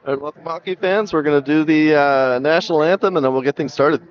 All right, welcome, hockey fans. We're going to do the national anthem, and then we'll get things started.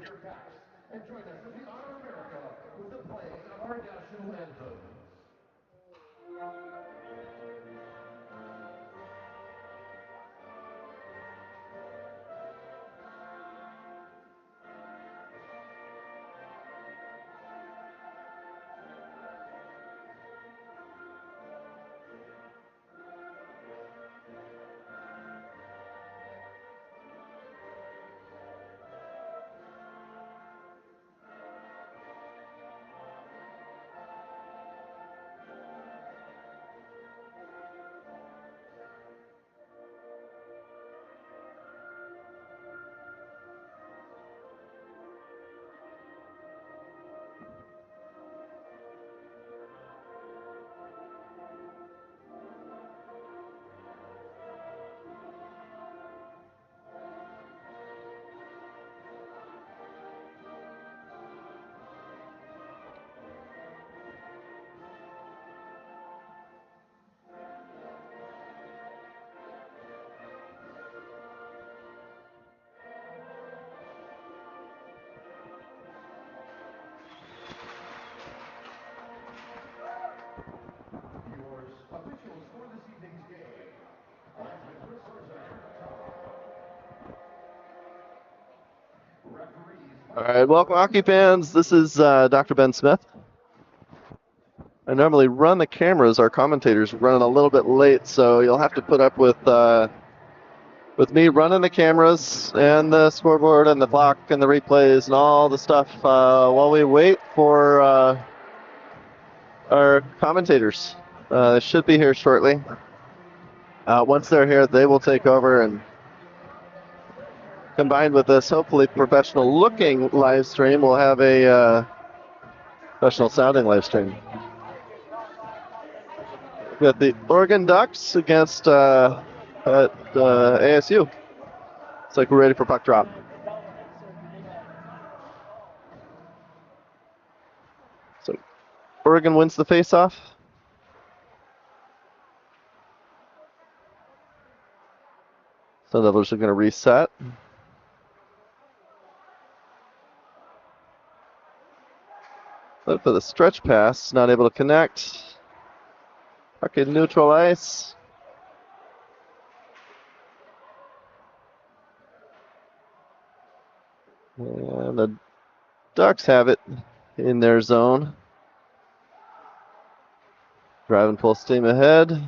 All right, welcome, hockey fans. This is Dr. Ben Smith. I normally run the cameras. Our commentators running a little bit late, so you'll have to put up with me running the cameras and the scoreboard and the clock and the replays and all the stuff while we wait for our commentators. They should be here shortly. Once they're here, they will take over, and combined with this hopefully professional looking live stream, we'll have a professional sounding live stream. We got the Oregon Ducks against ASU. It's like we're ready for puck drop. So Oregon wins the faceoff. Sun Devils are going to reset. But for the stretch pass, not able to connect. Puck in neutral ice. And the Ducks have it in their zone. Driving full steam ahead.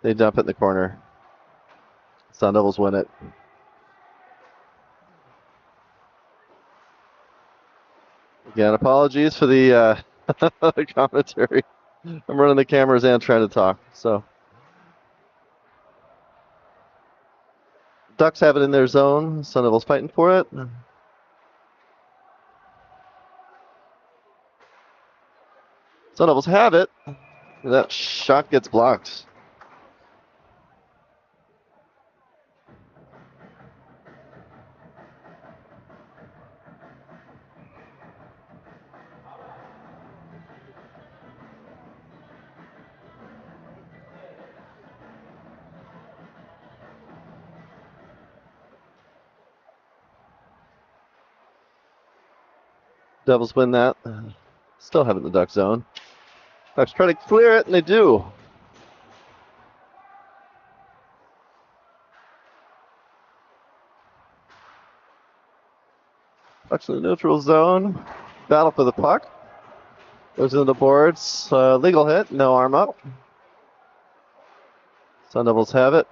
They dump it in the corner. Sun Devils win it. Again, apologies for the commentary. I'm running the cameras and trying to talk. So Ducks have it in their zone. Sun Devils fighting for it. Sun Devils have it. That shot gets blocked. Devils win that. Still have it in the Duck zone. Ducks try to clear it, and they do. Ducks in the neutral zone. Battle for the puck. Goes into the boards. Legal hit. No arm up. Sun Devils have it.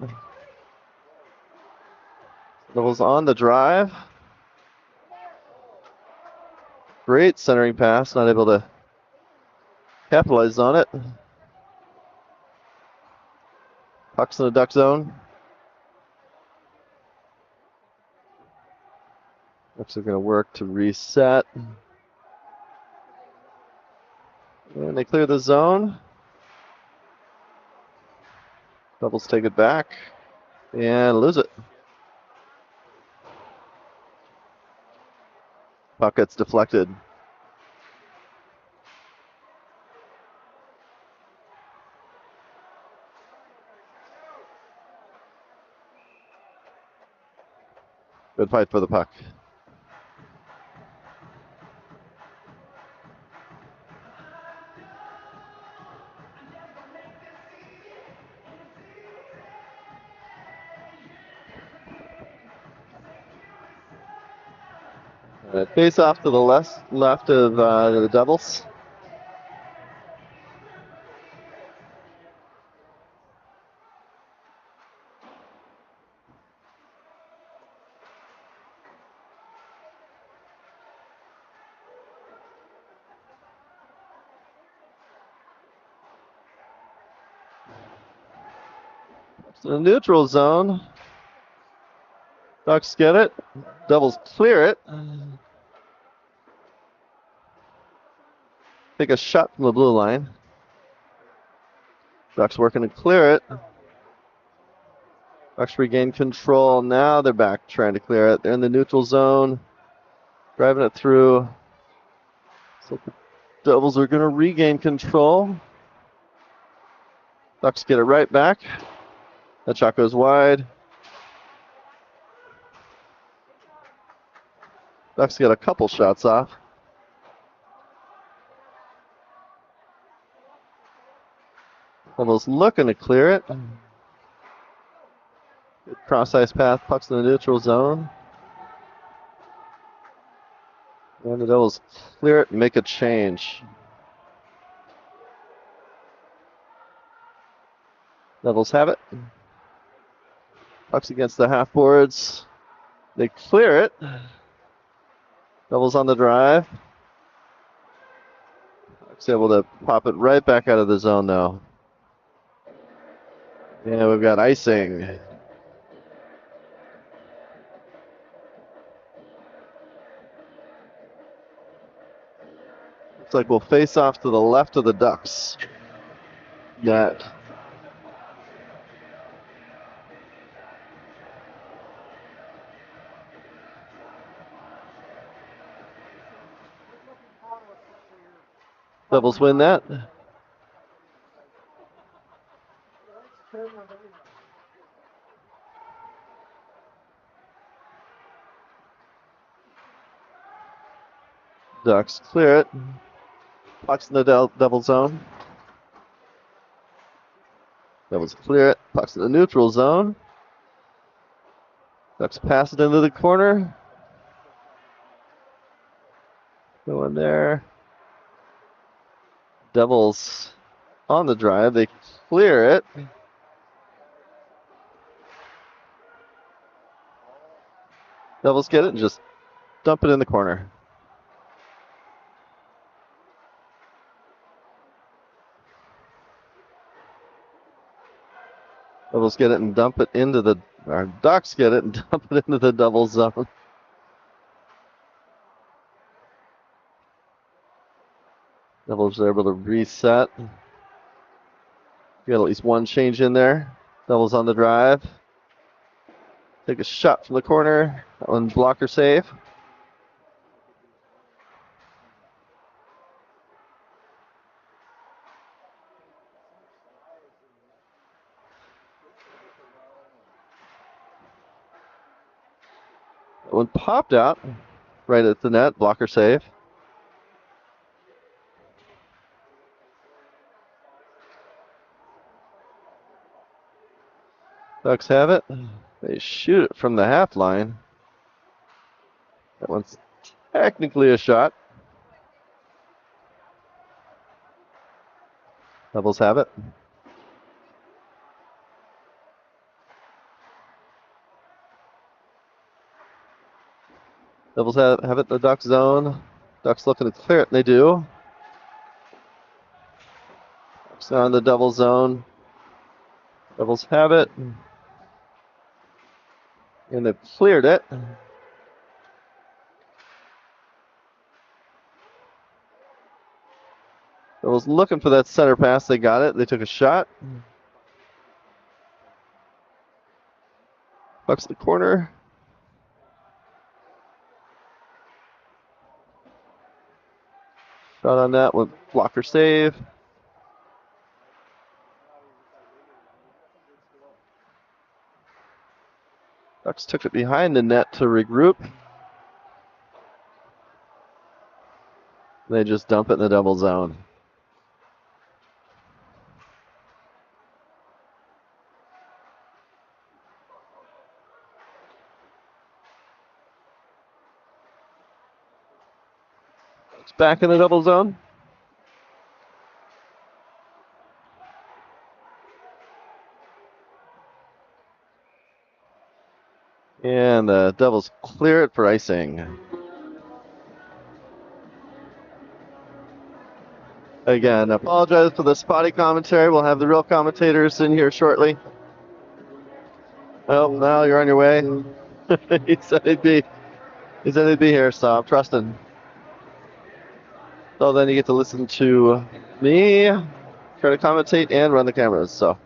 Devils on the drive. Great centering pass. Not able to capitalize on it. Puck's in the Duck zone. Ducks are going to work to reset. And they clear the zone. Devils take it back and lose it. Puck gets deflected. Good fight for the puck. Face off to the left of the Devils. To the neutral zone. Ducks get it. Devils clear it. Take a shot from the blue line. Ducks working to clear it. Ducks regain control. Now they're back trying to clear it. They're in the neutral zone. Driving it through. So the Devils are going to regain control. Ducks get it right back. That shot goes wide. Ducks get a couple shots off. Devils looking to clear it. Good cross-ice path, pucks in the neutral zone. And the Devils clear it and make a change. Devils have it. Pucks against the half boards. They clear it. Devils on the drive. Puck's able to pop it right back out of the zone now. And we've got icing. Looks like we'll face off to the left of the Ducks. Net. Devils win that. Ducks clear it. Pucks in the Devil zone. Devils clear it. Pucks in the neutral zone. Ducks pass it into the corner. Go in there. Devils on the drive. They clear it. Devils get it and just dump it in the corner. Devils get it and dump it into the, or Ducks get it and dump it into the Devil zone. Devils are able to reset. Got at least one change in there. Devils on the drive. Take a shot from the corner. That one blocker save. That one popped out right at the net. Blocker save. Ducks have it. They shoot it from the half line. That one's technically a shot. Devils have it. Devils have it in the Duck zone. Ducks looking to clear it, and they do. Ducks on the Devil zone. Devils have it. And they've cleared it. Devils looking for that center pass. They got it. They took a shot. Bucks to the corner. Shot on that with blocker save. Ducks took it behind the net to regroup. They just dump it in the double zone. It's back in the double zone. And the Devils clear it for icing. Again, apologize for the spotty commentary. We'll have the real commentators in here shortly. Oh, now you're on your way. he said he'd be here, so I'm trusting. So then you get to listen to me try to commentate and run the cameras. So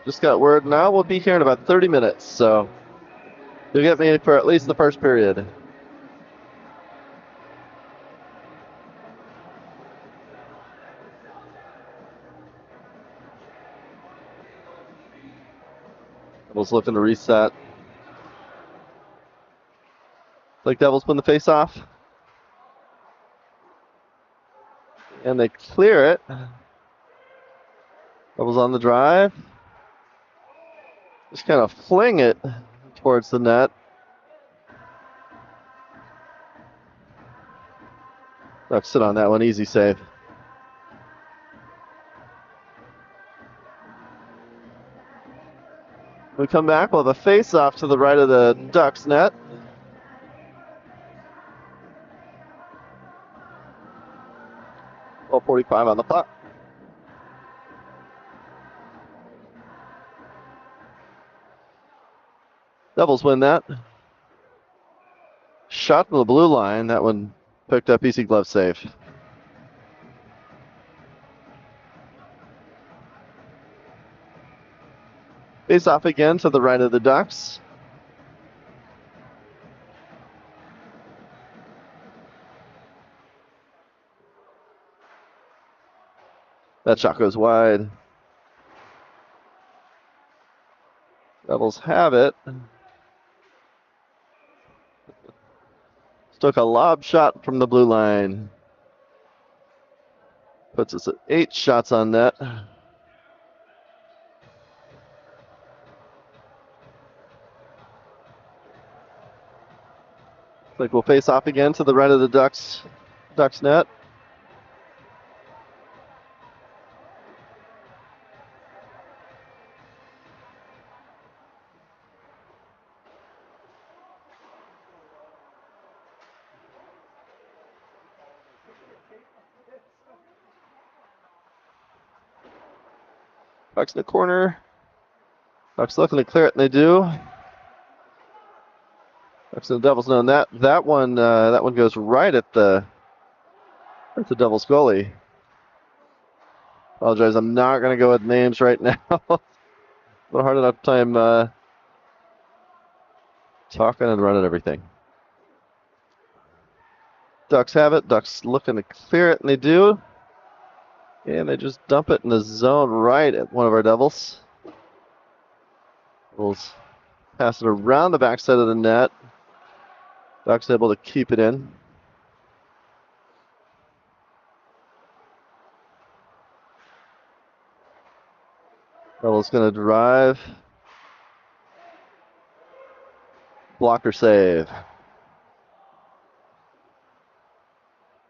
just got word now we'll be here in about 30 minutes. So you'll get me for at least the first period. Devils looking to reset. Like Devils win the face-off. And they clear it. Devils on the drive. Just kind of fling it towards the net. Ducks sit on that one. Easy save. When we come back, we'll have a face-off to the right of the Ducks net. .45 on the clock. Devils win that. Shot from the blue line. That one picked up, easy glove save. Face off again to the right of the Ducks. That shot goes wide. Devils have it. Took a lob shot from the blue line. Puts us at 8 shots on net. Like we'll face off again to the right of the Ducks net. Ducks in the corner. Ducks looking to clear it, and they do. Ducks and the Devils know that. That one goes right at the Devils goalie. Apologize, I'm not going to go with names right now. But hard enough time talking and running everything. Ducks have it. Ducks looking to clear it, and they do. And they just dump it in the zone right at one of our Devils. Devils pass it around the backside of the net. Ducks able to keep it in. Devils going to drive. Blocker save.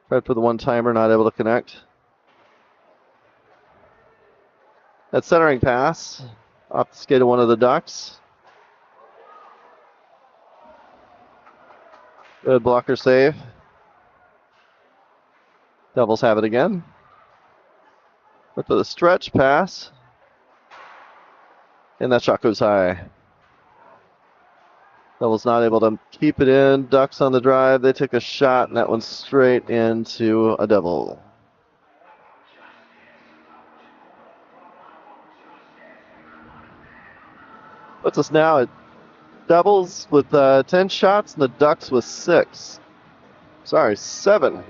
Tried for the one-timer, not able to connect. That centering pass off the skate of one of the Ducks. Good blocker save. Devils have it again. Look for the stretch pass. And that shot goes high. Devils not able to keep it in. Ducks on the drive. They took a shot, and that went straight into a Devil. Puts us now at Devils with 10 shots and the Ducks with 6. Sorry, 7.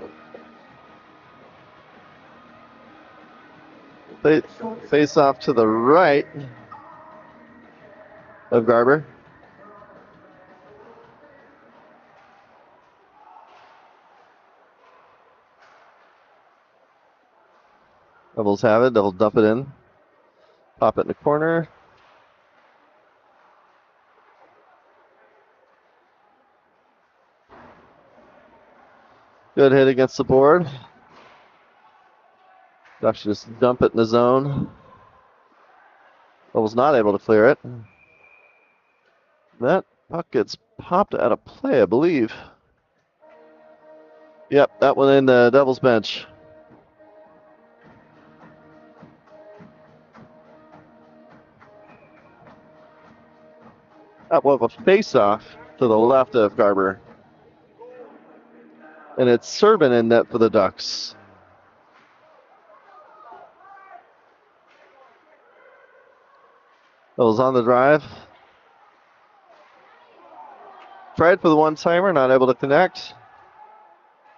Face off to the right of Garber. Devils have it. They'll dump it in. Pop it in the corner. Good hit against the board. Ducks just dump it in the zone. Devils not able to clear it. That puck gets popped out of play, I believe. Yep, that one in the Devils bench. That was a face-off to the left of Garber. And it's Serban in net for the Ducks. Devils on the drive. Tried for the one-timer, not able to connect.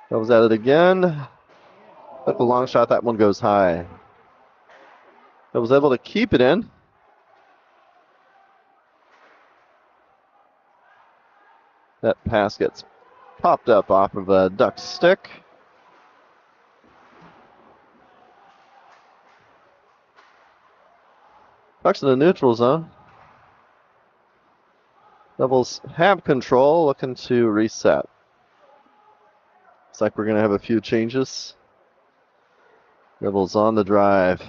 Devils at it again. That's a long shot, that one goes high. Devils able to keep it in. That pass gets popped up off of a Duck's stick. Ducks in the neutral zone. Devils have control, looking to reset. Looks like we're going to have a few changes. Devils on the drive.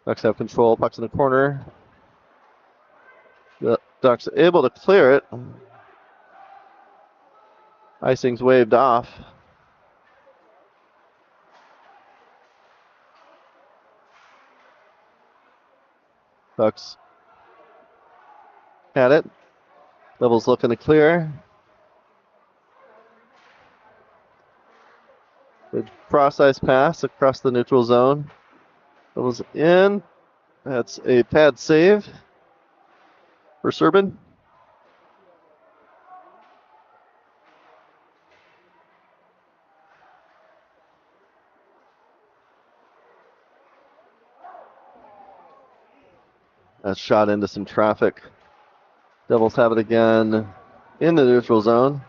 Ducks have control. Puck's in the corner. The Ducks able to clear it. Icing's waved off. Ducks had it. Devils looking to clear. Good cross-ice pass across the neutral zone. Devils in. That's a pad save for Serban. That's shot into some traffic. Devils have it again in the neutral zone.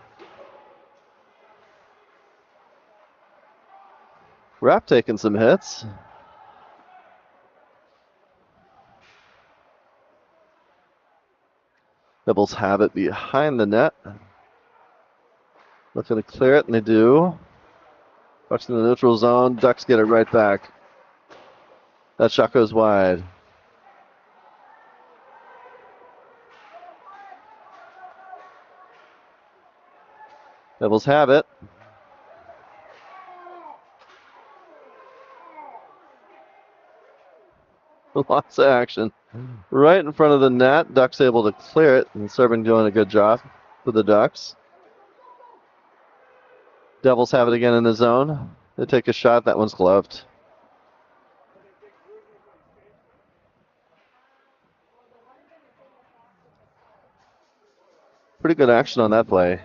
Rapp taking some hits. Devils have it behind the net. Looking to clear it, and they do. Puck's in the neutral zone. Ducks get it right back. That shot goes wide. Devils have it. Lots of action. Right in front of the net. Ducks able to clear it, and Serban doing a good job for the Ducks. Devils have it again in the zone. They take a shot. That one's gloved. Pretty good action on that play.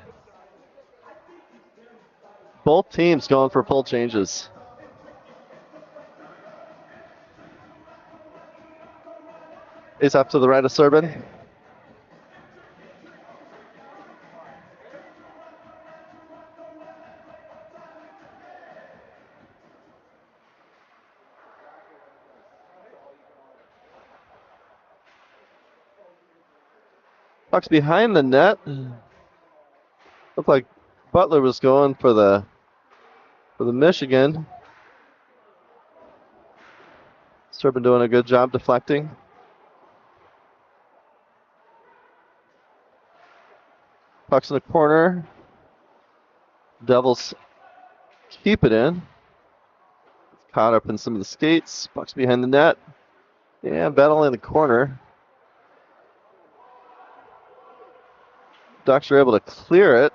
Both teams going for full changes. Face off to the right of Serban. Puck's behind the net. Looked like Butler was going for the Michigan. Serban doing a good job deflecting. Puck's in the corner. Devils keep it in. It's caught up in some of the skates. Puck's behind the net. Yeah, battle in the corner. Ducks are able to clear it.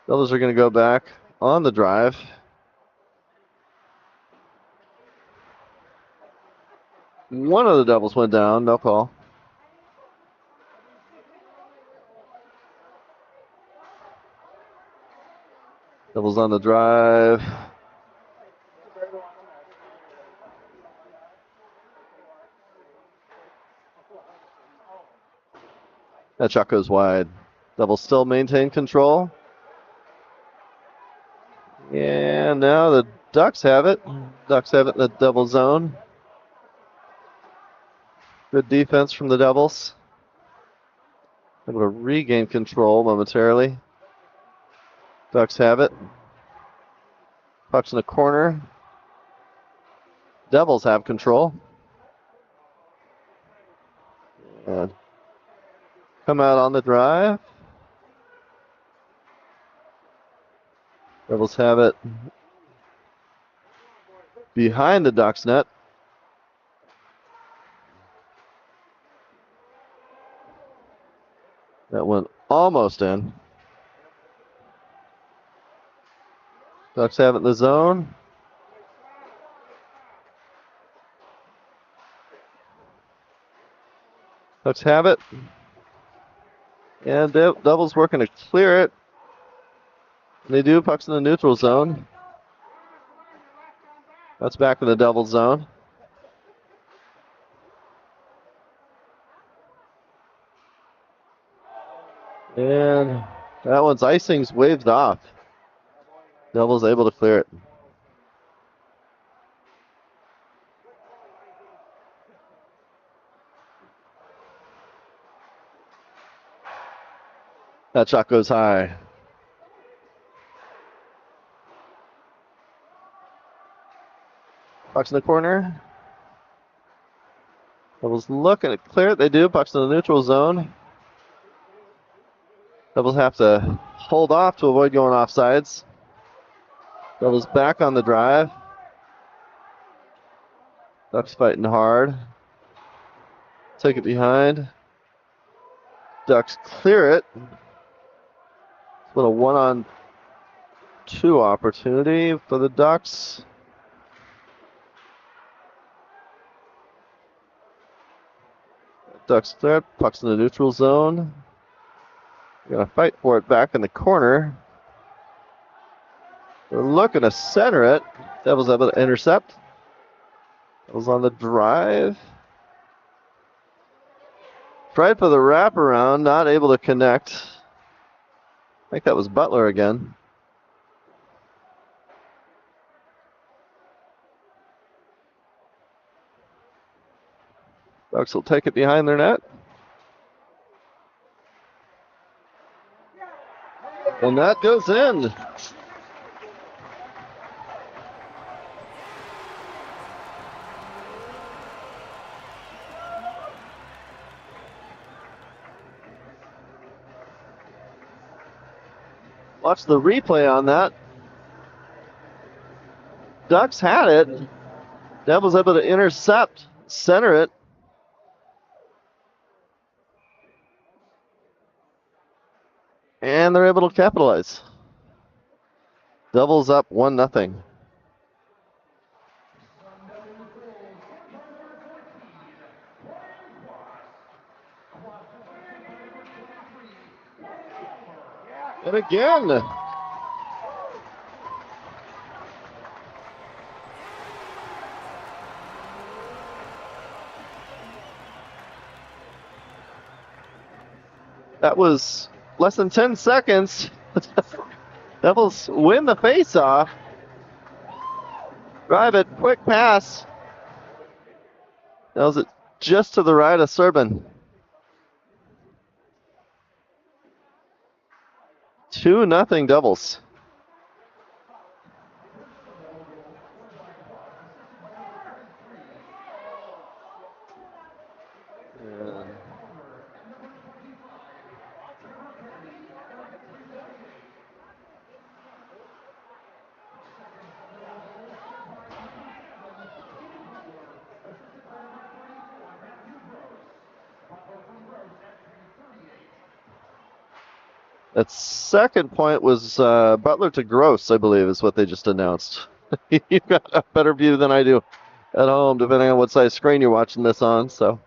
Devils are going to go back on the drive. One of the doubles went down, no call. Doubles on the drive. That shot goes wide. Doubles still maintain control. And now the Ducks have it. Ducks have it in the double zone. Good defense from the Devils. Able to regain control momentarily. Ducks have it. Puck's in the corner. Devils have control. And come out on the drive. Devils have it behind the Ducks net. That went almost in. Ducks have it in the zone. Ducks have it. And Devils working to clear it. They do. Puck's in the neutral zone. That's back in the Devils zone. And that one's icing's waved off. Devils able to clear it. That shot goes high. Puck's in the corner. Devils looking to clear it. They do. Puck's in the neutral zone. Devils have to hold off to avoid going offsides. Devils back on the drive. Ducks fighting hard. Take it behind. Ducks clear it. It's a little 1-on-2 opportunity for the Ducks. Ducks clear it. Puck's in the neutral zone. They're going to fight for it back in the corner. They're looking to center it. Devils able to intercept. Devils on the drive. Tried for the wraparound, not able to connect. I think that was Butler again. Ducks will take it behind their net. And that goes in. Watch the replay on that. Ducks had it. Devils able to intercept, center it. And they're able to capitalize. Devils up 1-0. And again. That was less than 10 seconds. Devils win the faceoff. Drive it, quick pass. That was it just to the right of Serban. 2-0 Devils. That second point was Butler to Gross, I believe, is what they just announced. You've got a better view than I do. at home, depending on what size screen you're watching this on. So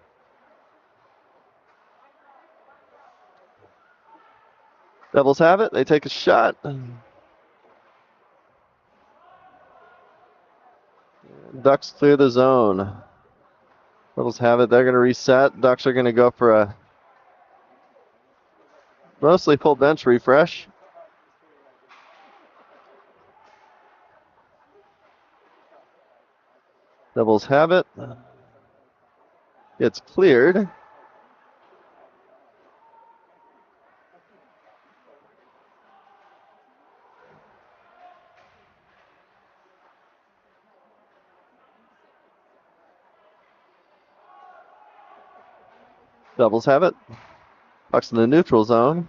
Devils have it. They take a shot. Ducks clear the zone. Devils have it. They're going to reset. Ducks are going to go for a mostly full bench refresh. Devils have it. It's cleared. Devils have it. Puck's in the neutral zone.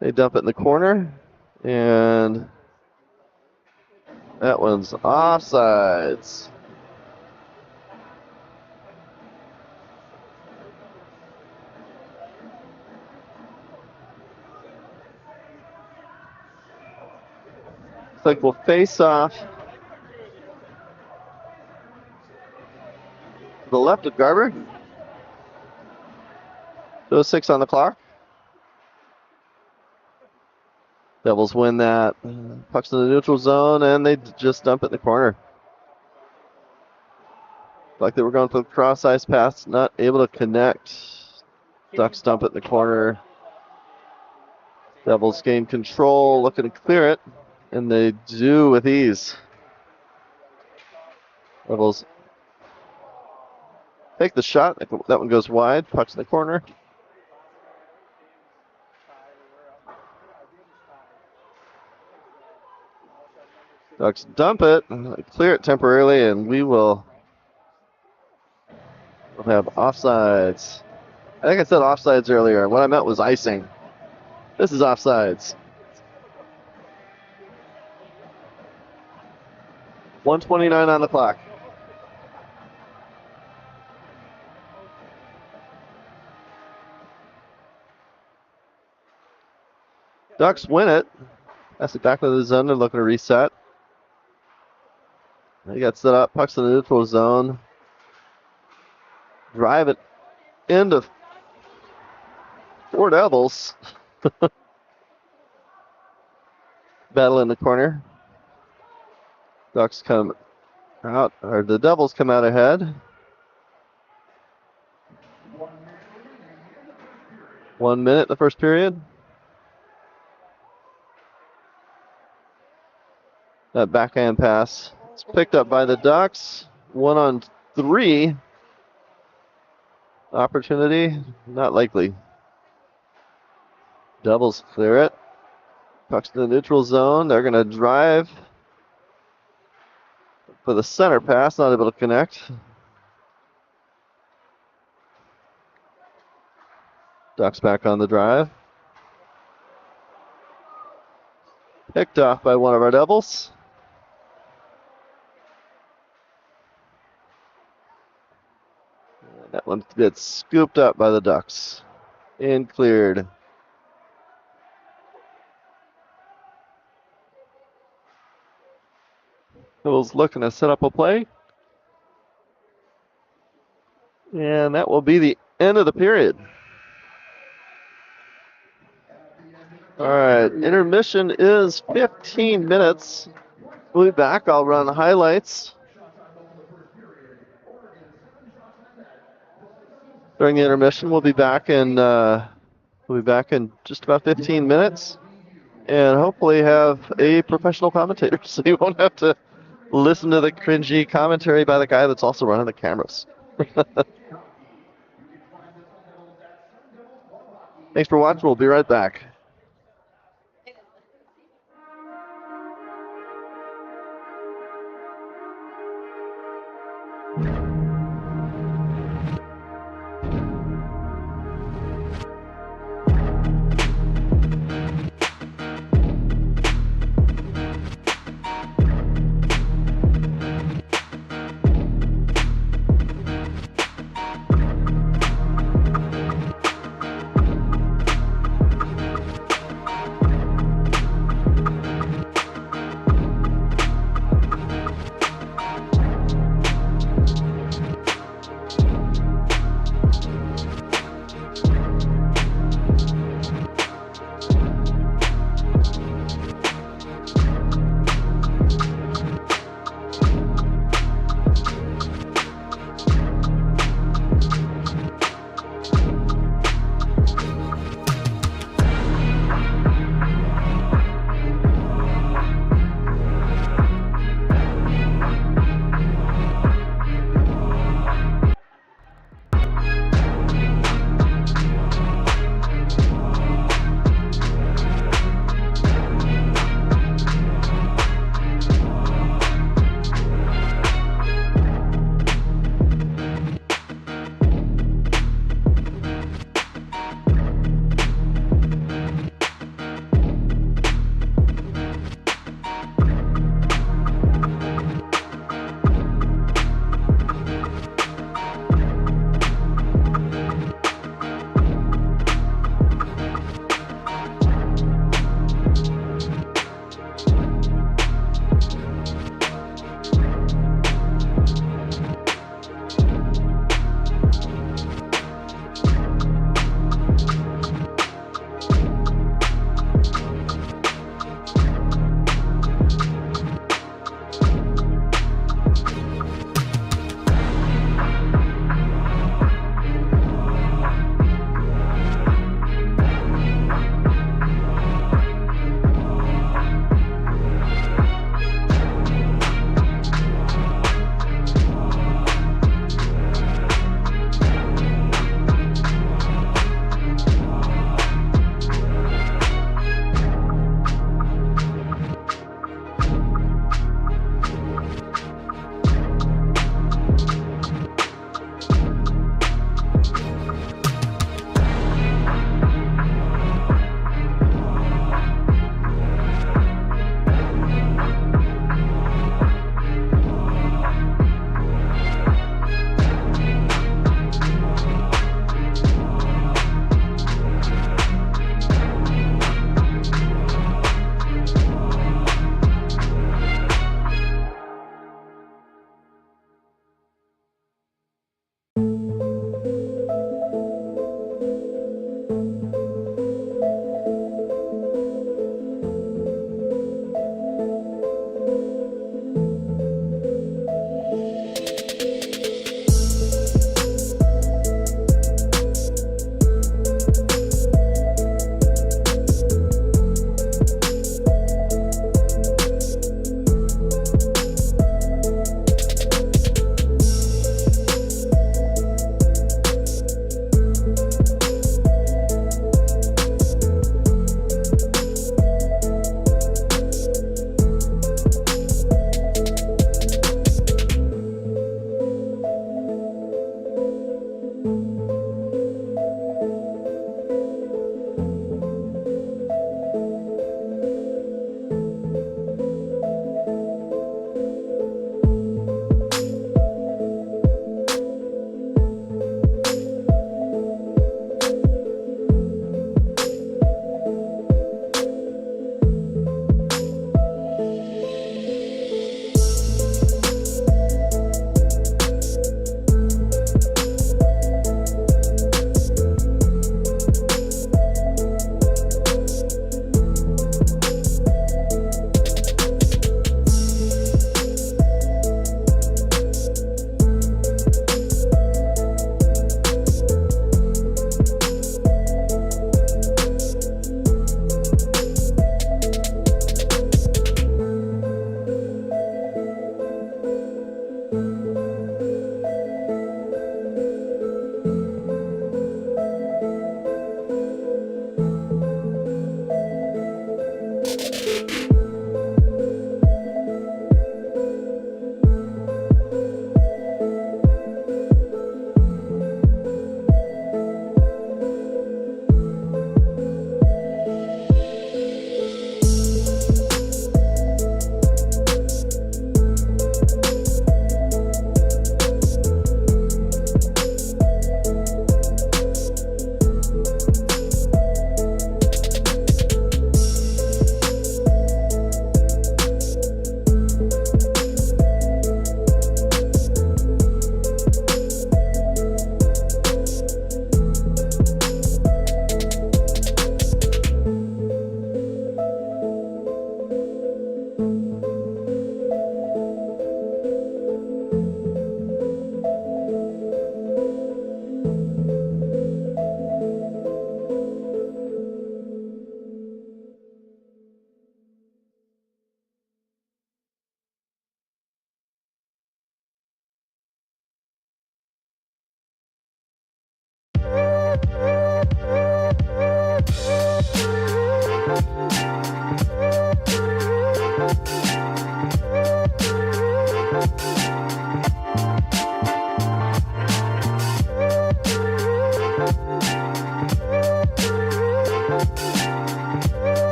They dump it in the corner. And that one's offsides. Looks like we'll face off to the left of Garber. 2:06 on the clock. Devils win that. Puck's in the neutral zone, and they just dump it in the corner. Like they were going for the cross ice pass, not able to connect. Ducks dump it in the corner. Devils gain control, looking to clear it, and they do with ease. Devils take the shot. That one goes wide. Puck's in the corner. Ducks dump it, clear it temporarily, and we'll have offsides. I think I said offsides earlier. What I meant was icing. This is offsides. 1:29 on the clock. Ducks win it. Pass it back to the zone. They're looking to reset. They got set up. Puck's in the neutral zone. Drive it into 4 Devils. Battle in the corner. Ducks come out, or the Devils come out ahead. 1 minute in the first period. That backhand pass. It's picked up by the Ducks. 1-on-3. Opportunity, not likely. Devils clear it. Puck's in the neutral zone. They're going to drive for the center pass, not able to connect. Ducks back on the drive. Picked off by one of our Devils. That one gets scooped up by the Ducks and cleared. Devils looking to set up a play. And that will be the end of the period. All right, intermission is 15 minutes. We'll be back. I'll run highlights during the intermission. We'll be back in just about 15 minutes, and hopefully have a professional commentator, so you won't have to listen to the cringy commentary by the guy that's also running the cameras. Thanks for watching. We'll be right back.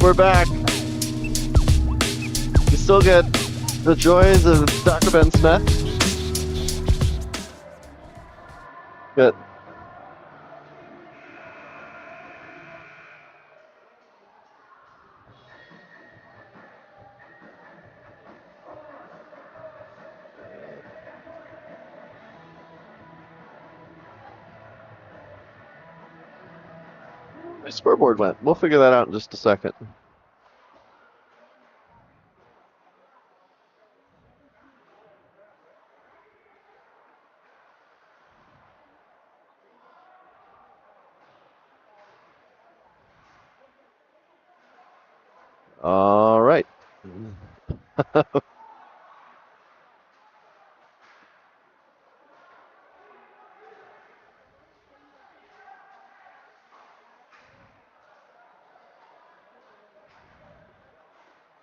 we're back. You still get the joys of Dr. Ben Smith. Good. My scoreboard went. We'll figure that out in just a second. All right.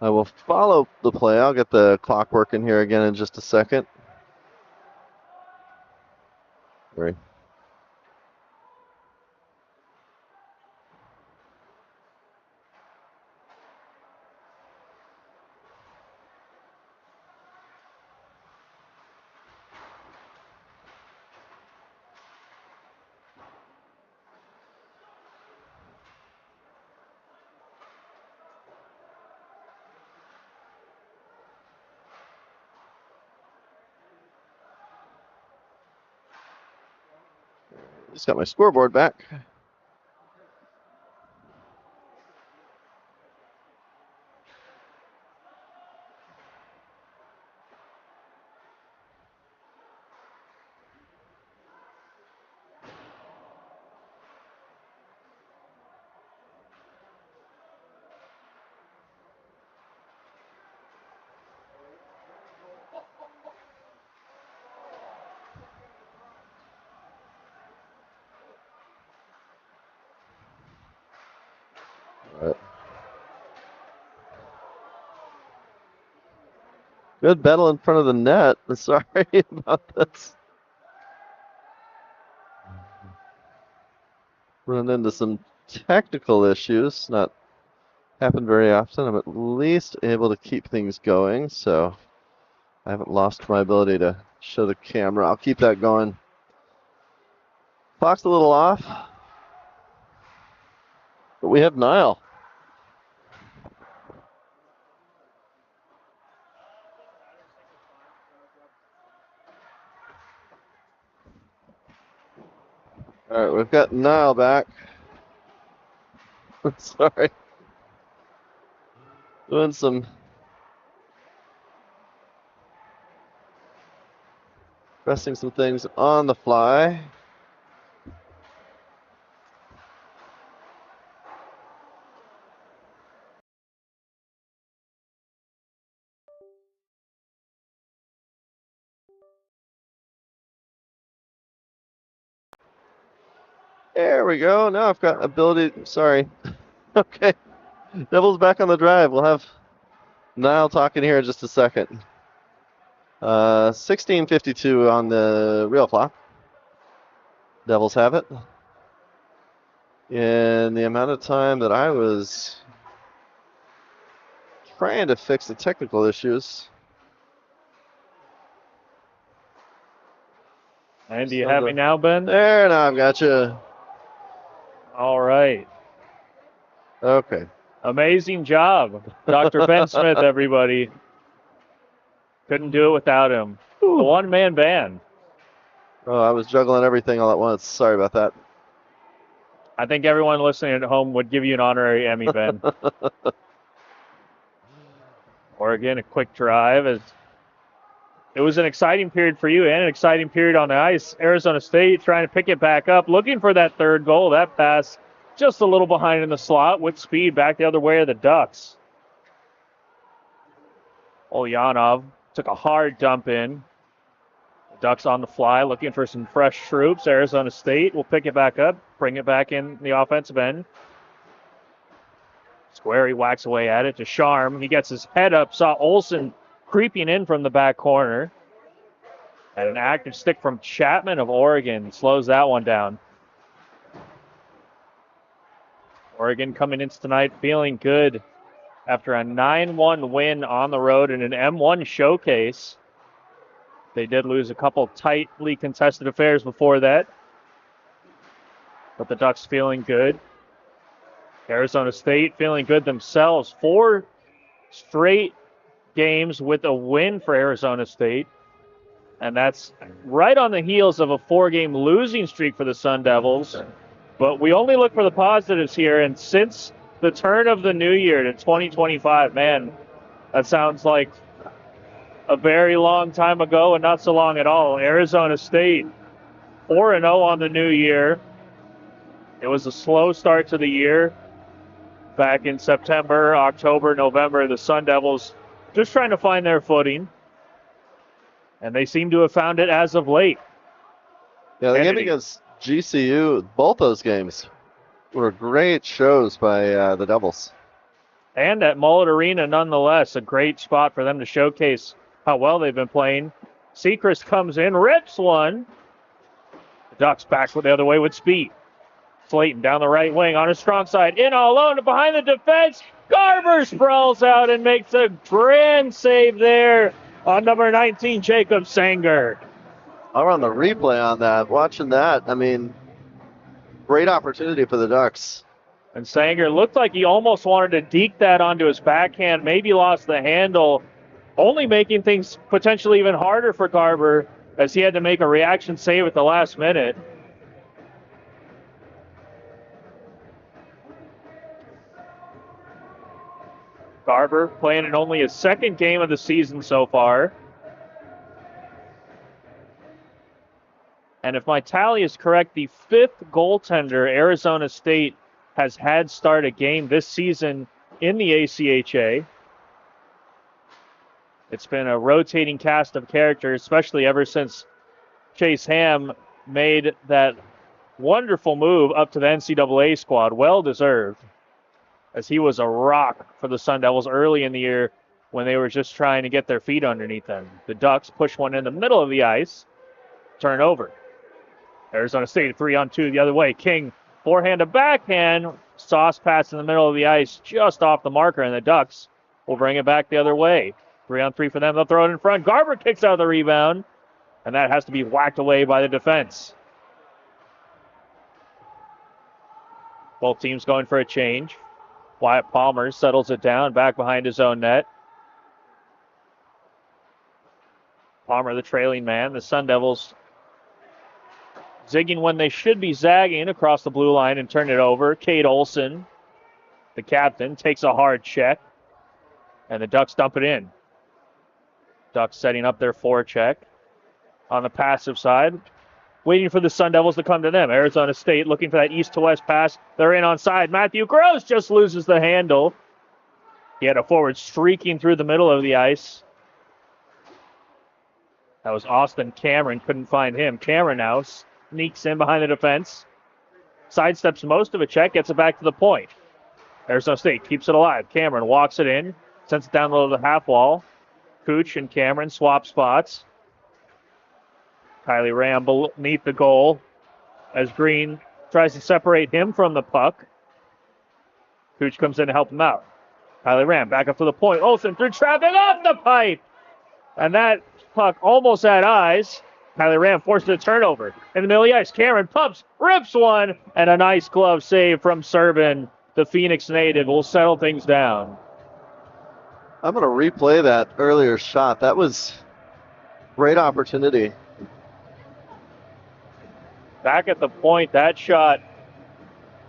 I will follow the play. I'll get the clock working here again in just a second. Sorry. Just got my scoreboard back. Good battle in front of the net. Sorry about this. Running into some technical issues. Not happen very often. I'm at least able to keep things going, so I haven't lost my ability to show the camera. I'll keep that going. Clock's a little off, but we have Nile. All right, we've got Nile back. Sorry. Doing some pressing some things on the fly. There we go. Now I've got ability. Sorry. Okay. Devils back on the drive. We'll have Nile talking here in just a second. 16:52 on the real clock. Devils have it. In the amount of time that I was trying to fix the technical issues. And do you have me now, Ben? There, now I've got you. All right. Okay. Amazing job. Dr. Ben Smith, everybody. Couldn't do it without him. Ooh. The one-man band. Oh, I was juggling everything all at once. Sorry about that. I think everyone listening at home would give you an honorary Emmy, Ben. Oregon, a quick drive. It was an exciting period for you and an exciting period on the ice. Arizona State trying to pick it back up, looking for that third goal. That pass just a little behind in the slot with speed back the other way of the Ducks. Ulyanov took a hard dump in. The Ducks on the fly, looking for some fresh troops. Arizona State will pick it back up, bring it back in the offensive end. Square, he whacks away at it to Sharm. He gets his head up, saw Olsen creeping in from the back corner. And an active stick from Chapman of Oregon slows that one down. Oregon coming into tonight feeling good after a 9-1 win on the road in an M1 showcase. They did lose a couple tightly contested affairs before that, but the Ducks feeling good. Arizona State feeling good themselves. 4 straight games with a win for Arizona State, and that's right on the heels of a 4-game losing streak for the Sun Devils. But we only look for the positives here, and since the turn of the new year to 2025, man, that sounds like a very long time ago and not so long at all. Arizona State 4-0 on the new year. It was a slow start to the year back in September, October, November. The Sun Devils just trying to find their footing, and they seem to have found it as of late. Yeah, the game against GCU, both those games were great shows by the Devils. And at Mullet Arena, nonetheless, a great spot for them to showcase how well they've been playing. Sechrist comes in, rips one. The Ducks back the other way with speed. Slayton down the right wing on his strong side. In all alone behind the defense. Garber sprawls out and makes a grand save there on number 19, Jacob Sanger. I'll run the replay on that. Watching that, I mean, great opportunity for the Ducks. And Sanger looked like he almost wanted to deke that onto his backhand, maybe lost the handle, only making things potentially even harder for Garber as he had to make a reaction save at the last minute. Garber playing in only his second game of the season so far. And if my tally is correct, the 5th goaltender Arizona State has had start a game this season in the ACHA. It's been a rotating cast of characters, especially ever since Chase Ham made that wonderful move up to the NCAA squad. Well deserved, as he was a rock for the Sun Devils early in the year when they were just trying to get their feet underneath them. The Ducks push one in the middle of the ice. Turnover. Arizona State 3-on-2 the other way. King forehand to backhand. Sauce pass in the middle of the ice just off the marker, and the Ducks will bring it back the other way. 3-on-3 for them. They'll throw it in front. Garber kicks out the rebound, and that has to be whacked away by the defense. Both teams going for a change. Wyatt Palmer settles it down back behind his own net. Palmer, the trailing man. The Sun Devils zigging when they should be zagging across the blue line and turn it over. Cade Olson, the captain, takes a hard check, and the Ducks dump it in. Ducks setting up their forecheck on the passive side, waiting for the Sun Devils to come to them. Arizona State looking for that east to west pass. They're in on side. Matthew Gross just loses the handle. He had a forward streaking through the middle of the ice. That was Austin Cameron. Couldn't find him. Cameron now sneaks in behind the defense. Sidesteps most of a check. Gets it back to the point. Arizona State keeps it alive. Cameron walks it in. Sends it down low to the half wall. Cooch and Cameron swap spots. Kylie Ram beneath the goal as Green tries to separate him from the puck. Cooch comes in to help him out. Kylie Ram back up to the point. Olsen through traffic off the pipe. And that puck almost had eyes. Kylie Ram forced a turnover. In the middle of the ice, Cameron pumps, rips one, and a nice glove save from Servin. The Phoenix native will settle things down. I'm going to replay that earlier shot. That was great opportunity. Back at the point, that shot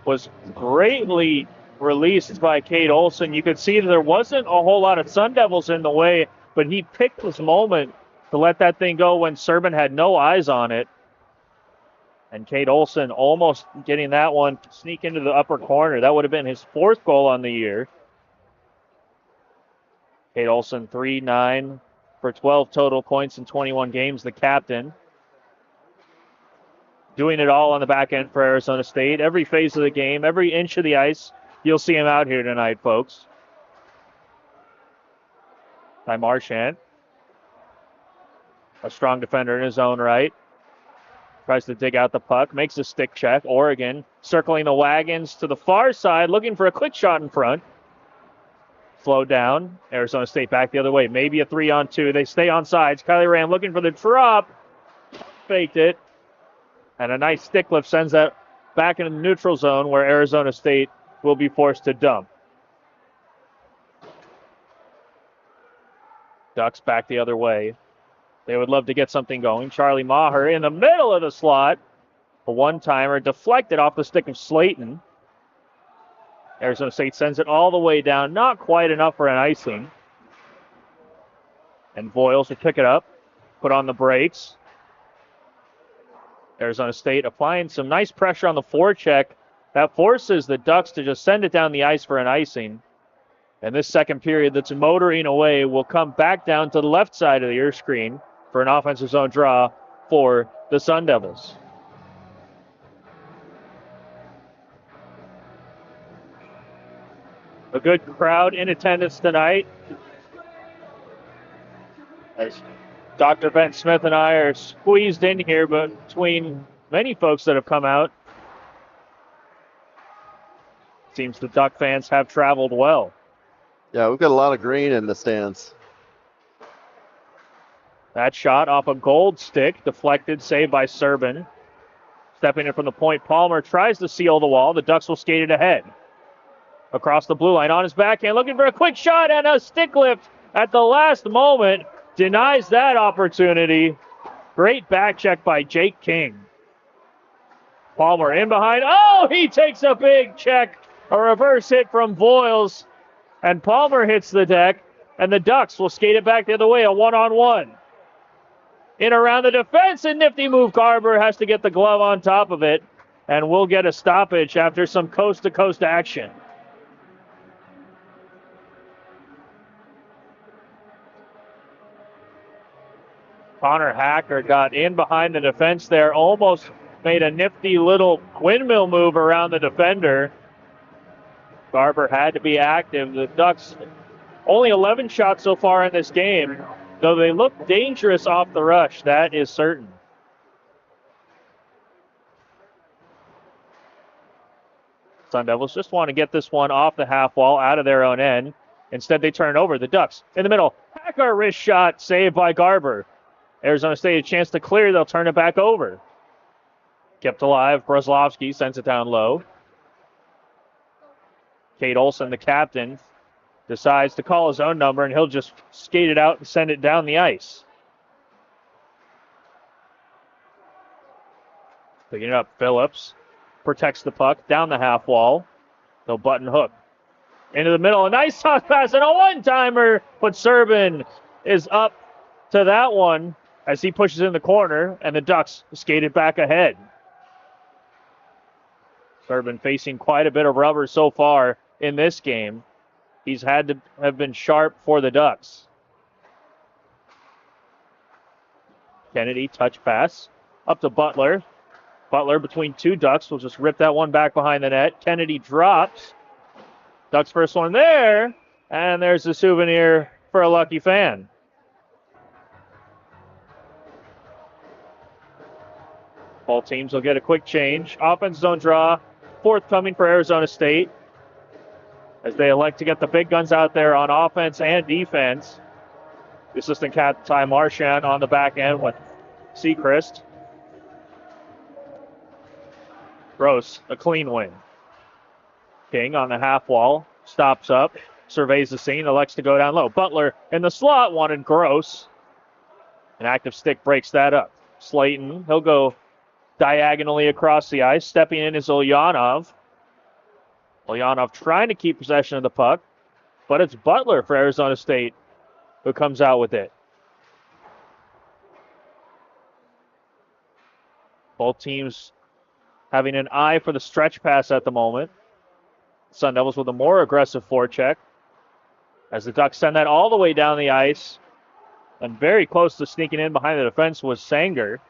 was greatly released by Cade Olson. You could see that there wasn't a whole lot of Sun Devils in the way, but he picked this moment to let that thing go when Servin had no eyes on it. And Cade Olson almost getting that one to sneak into the upper corner. That would have been his 4th goal on the year. Cade Olson, 3-9 for 12 total points in 21 games, the captain. Doing it all on the back end for Arizona State. Every phase of the game, every inch of the ice, you'll see him out here tonight, folks. By Marchand. A strong defender in his own right. tries to dig out the puck, makes a stick check. Oregon circling the wagons to the far side, looking for a quick shot in front. Slow down. Arizona State back the other way. Maybe a 3-on-2. They stay on sides. Kylie Ram looking for the drop. Faked it. And a nice stick lift sends that back into the neutral zone where Arizona State will be forced to dump. Ducks back the other way. They would love to get something going. Charlie Maher in the middle of the slot. A one-timer deflected off the stick of Slayton. Arizona State sends it all the way down. Not quite enough for an icing. And Voiles will pick it up. Put on the brakes. Arizona State applying some nice pressure on the forecheck. That forces the Ducks to just send it down the ice for an icing. And this second period that's motoring away will come back down to the left side of your screen for an offensive zone draw for the Sun Devils. A good crowd in attendance tonight. As Dr. Ben Smith and I are squeezed in here between many folks that have come out. Seems the Duck fans have traveled well. Yeah, we've got a lot of green in the stands. That shot off a gold stick, deflected, saved by Serban. Stepping in from the point, Palmer tries to seal the wall. The Ducks will skate it ahead. Across the blue line on his backhand, looking for a quick shot and a stick lift at the last moment. Denies that opportunity. Great back check by Jake King. Palmer in behind. Oh, he takes a big check. A reverse hit from Voiles. And Palmer hits the deck. And the Ducks will skate it back the other way, a one-on-one. In around the defense, a nifty move. Garber has to get the glove on top of it. And we'll get a stoppage after some coast-to-coast action. Connor Hacker got in behind the defense there, almost made a nifty little windmill move around the defender. Garber had to be active. The Ducks only 11 shots so far in this game, though they look dangerous off the rush, that is certain. Sun Devils just want to get this one off the half wall, out of their own end. Instead, they turn over. The Ducks in the middle. Hacker wrist shot, saved by Garber. Arizona State a chance to clear. They'll turn it back over. Kept alive. Brozlovsky sends it down low. Kate Olson, the captain, decides to call his own number, and he'll just skate it out and send it down the ice. Picking it up, Phillips protects the puck down the half wall. They'll button hook. Into the middle, a nice toss pass and a one-timer, but Serban is up to that one as he pushes in the corner, and the Ducks skate it back ahead. Serban facing quite a bit of rubber so far in this game. He's had to have been sharp for the Ducks. Kennedy, touch pass, up to Butler. Butler between two Ducks will just rip that one back behind the net. Kennedy drops. Ducks first one there, and there's a souvenir for a lucky fan. Both teams will get a quick change. Offense zone draw forthcoming for Arizona State as they elect to get the big guns out there on offense and defense. The assistant captain Ty Marchand on the back end with Sechrist. Gross, a clean win. King on the half wall, stops up, surveys the scene, elects to go down low. Butler in the slot, wanted Gross. An active stick breaks that up. Slayton, he'll go diagonally across the ice. Stepping in is Ulyanov. Ulyanov trying to keep possession of the puck, but it's Butler for Arizona State who comes out with it. Both teams having an eye for the stretch pass at the moment. Sun Devils with a more aggressive forecheck as the Ducks send that all the way down the ice. And very close to sneaking in behind the defense was Sanger.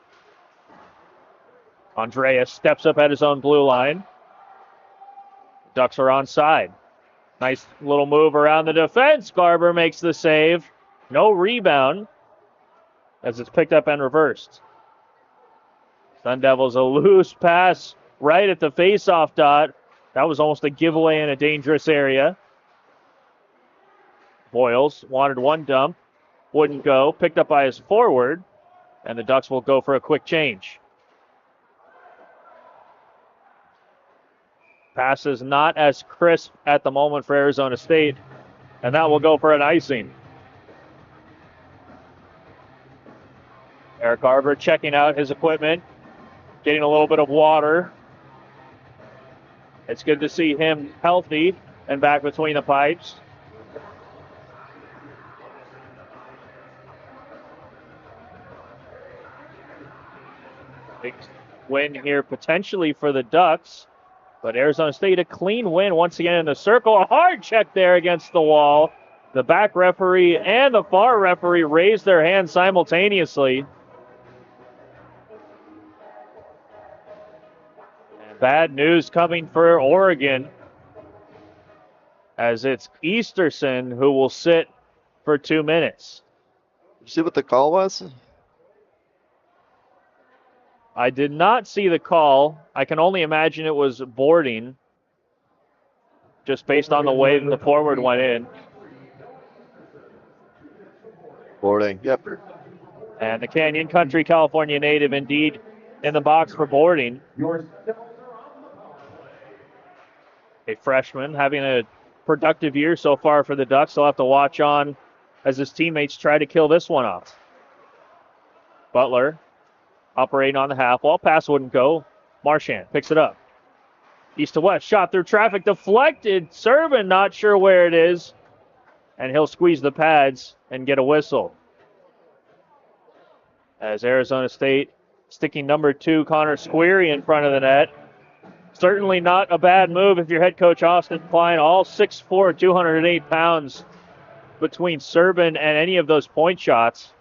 Andreas steps up at his own blue line. Ducks are onside. Nice little move around the defense. Garber makes the save. No rebound as it's picked up and reversed. Sun Devils a loose pass right at the face-off dot. That was almost a giveaway in a dangerous area. Boyles wanted one dump, wouldn't go, picked up by his forward, and the Ducks will go for a quick change. Pass is not as crisp at the moment for Arizona State, and that will go for an icing. Eric Garber checking out his equipment, getting a little bit of water. It's good to see him healthy and back between the pipes. Big win here potentially for the Ducks, but Arizona State a clean win once again in the circle. A hard check there against the wall. The back referee and the far referee raised their hands simultaneously. And bad news coming for Oregon, as it's Easterson who will sit for 2 minutes. You see what the call was? I did not see the call. I can only imagine it was boarding, just based on the way that the forward went in. Boarding, yep. And the Canyon Country California native indeed in the box for boarding. A freshman having a productive year so far for the Ducks. They'll have to watch on as his teammates try to kill this one off. Butler operating on the half wall. Pass wouldn't go. Marchand picks it up. East to west. Shot through traffic. Deflected. Servin not sure where it is. And he'll squeeze the pads and get a whistle. As Arizona State sticking number 2 Connor Squeary in front of the net. Certainly not a bad move if you're head coach Austin Klein. All 6'4", 208 pounds between Servin and any of those point shots.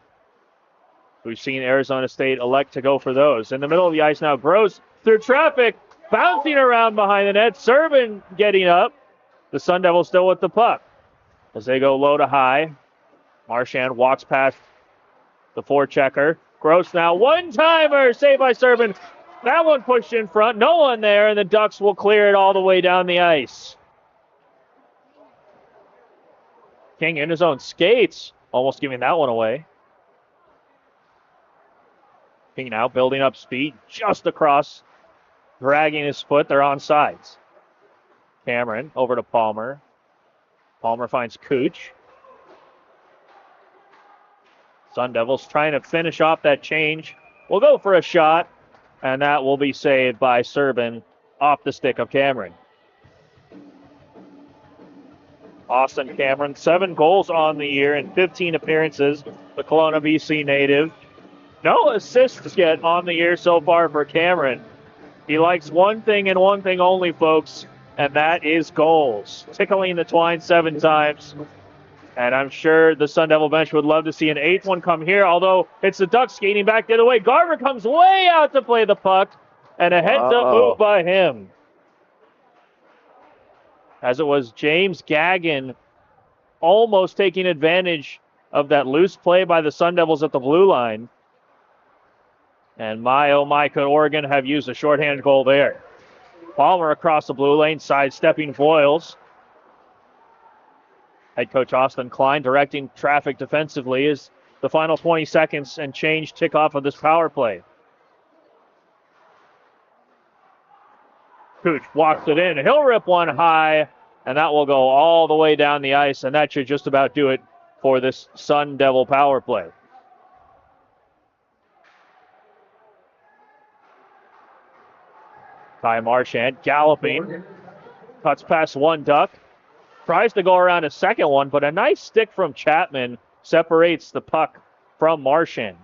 We've seen Arizona State elect to go for those. In the middle of the ice now, Gross through traffic, bouncing around behind the net. Servin getting up. The Sun Devils still with the puck as they go low to high. Marchand walks past the forechecker. Gross now, one-timer, saved by Servin. That one pushed in front, no one there, and the Ducks will clear it all the way down the ice. King in his own skates, almost giving that one away. King now building up speed just across, dragging his foot. They're on sides. Cameron over to Palmer. Palmer finds Cooch. Sun Devils trying to finish off that change. We'll go for a shot, and that will be saved by Servin off the stick of Cameron. Austin Cameron, 7 goals on the year in 15 appearances. The Kelowna, BC native. No assists yet on the year so far for Cameron. He likes one thing and one thing only, folks, and that is goals. Tickling the twine 7 times. And I'm sure the Sun Devil bench would love to see an 8th one come here, although it's the Ducks skating back the other way. Garver comes way out to play the puck, and a heads-up move by him. As it was James Gagnon almost taking advantage of that loose play by the Sun Devils at the blue line. And my, oh my, could Oregon have used a shorthand goal there. Palmer across the blue lane, sidestepping Voiles. Head coach Austin Klein directing traffic defensively as the final 20 seconds and change tick off of this power play. Cooch walks it in. He'll rip one high, and that will go all the way down the ice, and that should just about do it for this Sun Devil power play. Ty Marchand galloping. Cuts past one Duck. Tries to go around a second one, but a nice stick from Chapman separates the puck from Marchand.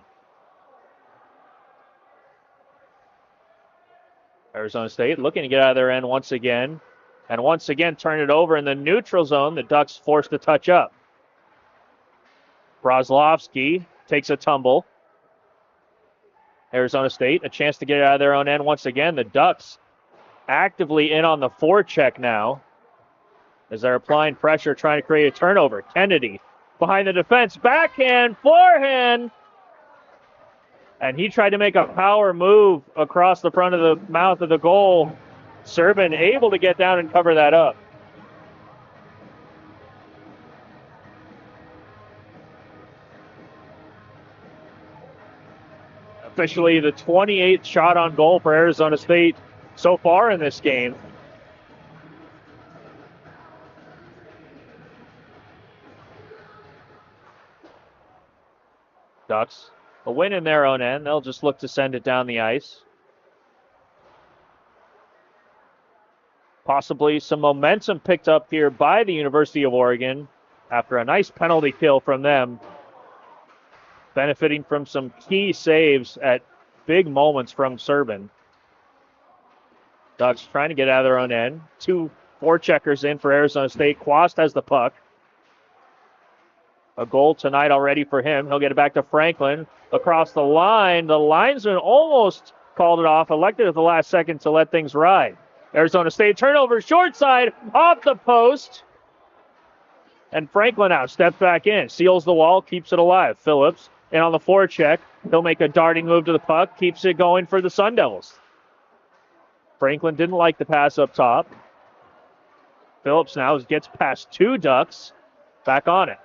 Arizona State looking to get out of their end once again. And once again turn it over in the neutral zone. The Ducks forced to touch up. Brozlovsky takes a tumble. Arizona State a chance to get out of their own end once again. The Ducks actively in on the forecheck now as they're applying pressure, trying to create a turnover. Kennedy behind the defense, backhand, forehand. And he tried to make a power move across the front of the mouth of the goal. Serban able to get down and cover that up. Officially the 28th shot on goal for Arizona State so far in this game. Ducks a win in their own end. They'll just look to send it down the ice. Possibly some momentum picked up here by the University of Oregon after a nice penalty kill from them. Benefiting from some key saves at big moments from Serban. Ducks trying to get out of their own end. 2 forecheckers in for Arizona State. Quast has the puck. A goal tonight already for him. He'll get it back to Franklin. Across the line. The linesman almost called it off. Elected at the last second to let things ride. Arizona State turnover. Short side. Off the post. And Franklin now steps back in. Seals the wall. Keeps it alive. Phillips in on the forecheck. He'll make a darting move to the puck. Keeps it going for the Sun Devils. Franklin didn't like the pass up top. Phillips now gets past 2 Ducks. Back on it.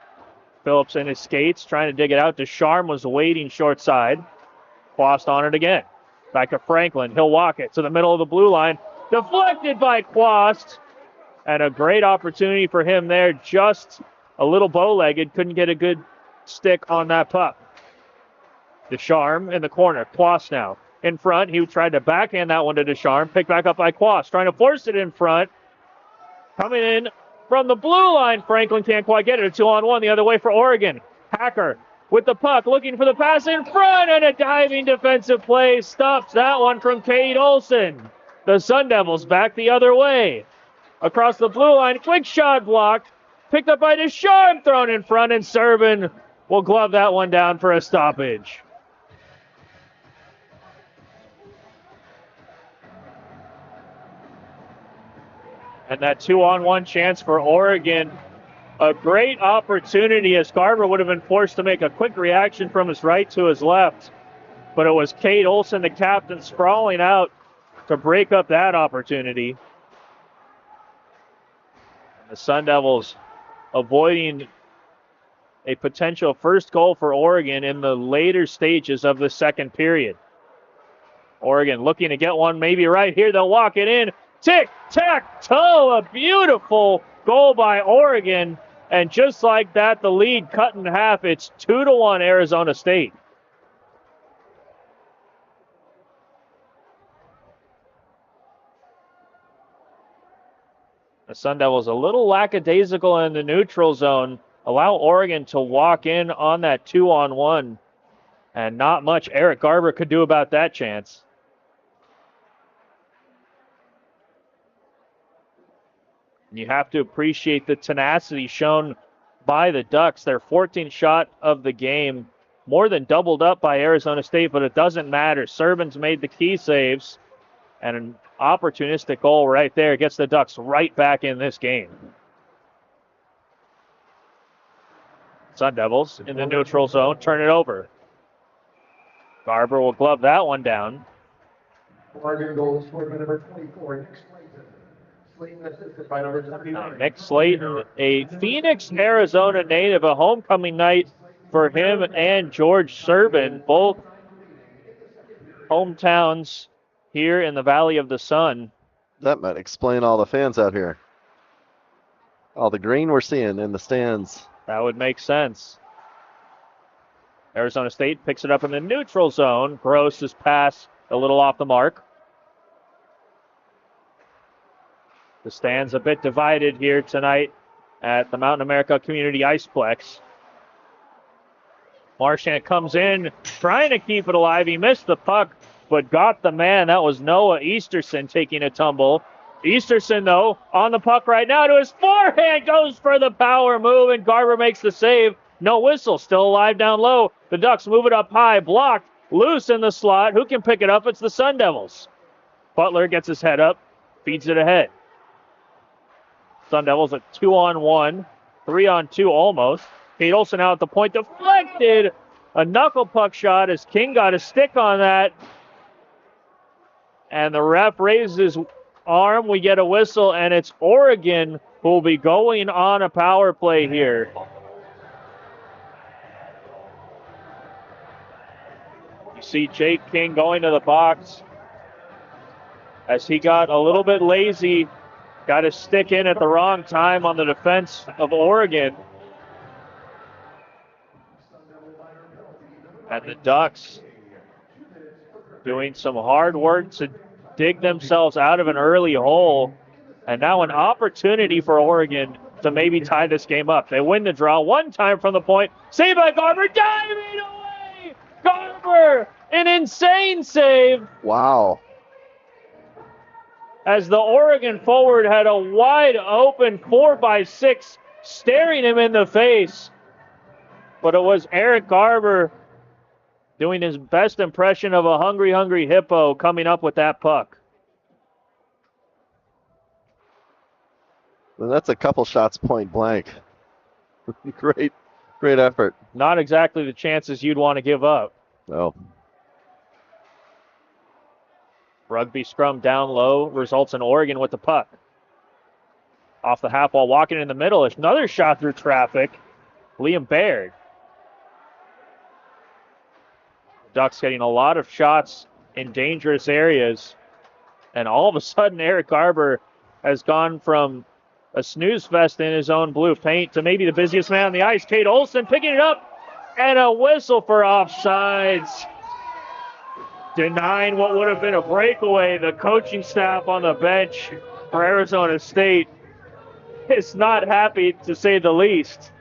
Phillips in his skates, trying to dig it out. Descharme was waiting short side. Quast on it again. Back to Franklin. He'll walk it to the middle of the blue line. Deflected by Quast. And a great opportunity for him there. Just a little bow-legged. Couldn't get a good stick on that puck. Descharme in the corner. Quast now in front. He tried to backhand that one to Descharme. Picked back up by Quast. Trying to force it in front. Coming in from the blue line. Franklin can't quite get it. A 2-on-1 the other way for Oregon. Hacker with the puck. Looking for the pass in front. And a diving defensive play stops that one from Cade Olson. The Sun Devils back the other way. Across the blue line. Quick shot blocked. Picked up by Descharme. Thrown in front. And Serban will glove that one down for a stoppage. And that 2-on-1 chance for Oregon. A great opportunity as Garber would have been forced to make a quick reaction from his right to his left. But it was Cade Olson, the captain, sprawling out to break up that opportunity. And the Sun Devils avoiding a potential first goal for Oregon in the later stages of the second period. Oregon looking to get one maybe right here. They'll walk it in. Tic-tac-toe, a beautiful goal by Oregon. And just like that, the lead cut in half. It's 2-1 Arizona State. The Sun Devils a little lackadaisical in the neutral zone. Allow Oregon to walk in on that 2-on-1. And not much Eric Garber could do about that chance. You have to appreciate the tenacity shown by the Ducks. Their 14th shot of the game, more than doubled up by Arizona State, but it doesn't matter. Serban's made the key saves, and an opportunistic goal right there gets the Ducks right back in this game. Sun Devils in the neutral zone, turn it over. Garber will glove that one down. Oregon goals for number 24, Nick Slayton. Slayton assisted by number 79. Nick Slayton, a Phoenix, Arizona native, a homecoming night for him and George Serban, both hometowns here in the Valley of the Sun. That might explain all the fans out here. All the green we're seeing in the stands. That would make sense. Arizona State picks it up in the neutral zone. Gross's pass a little off the mark. The stands a bit divided here tonight at the Mountain America Community Iceplex. Marchand comes in, trying to keep it alive. He missed the puck, but got the man. That was Noah Easterson taking a tumble. Easterson, though, on the puck right now to his forehand, goes for the power move, and Garber makes the save. No whistle, still alive down low. The Ducks move it up high, blocked, loose in the slot. Who can pick it up? It's the Sun Devils. Butler gets his head up, feeds it ahead. Sun Devils at 2-on-1, 3-on-2 almost. Cade Olson out at the point, deflected a knuckle puck shot as King got a stick on that. And the ref raises his arm. We get a whistle, and it's Oregon who will be going on a power play here. You see Jake King going to the box as he got a little bit lazy, got his stick in at the wrong time on the defense of Oregon. And the Ducks doing some hard work to dig themselves out of an early hole. And now an opportunity for Oregon to maybe tie this game up. They win the draw one time from the point. Saved by Garber, diving away! Garber, an insane save. Wow. As the Oregon forward had a wide open 4x6 staring him in the face. But it was Eric Garber doing his best impression of a hungry, hungry hippo coming up with that puck. And that's a couple shots point blank. Great effort. Not exactly the chances you'd want to give up. No. Rugby scrum down low results in Oregon with the puck. Off the half wall, walking in the middle. There's another shot through traffic. Liam Baird. Ducks getting a lot of shots in dangerous areas. And all of a sudden, Eric Garber has gone from a snooze fest in his own blue paint to maybe the busiest man on the ice. Tate Olson picking it up, and a whistle for offsides. Denying what would have been a breakaway. The coaching staff on the bench for Arizona State is not happy, to say the least.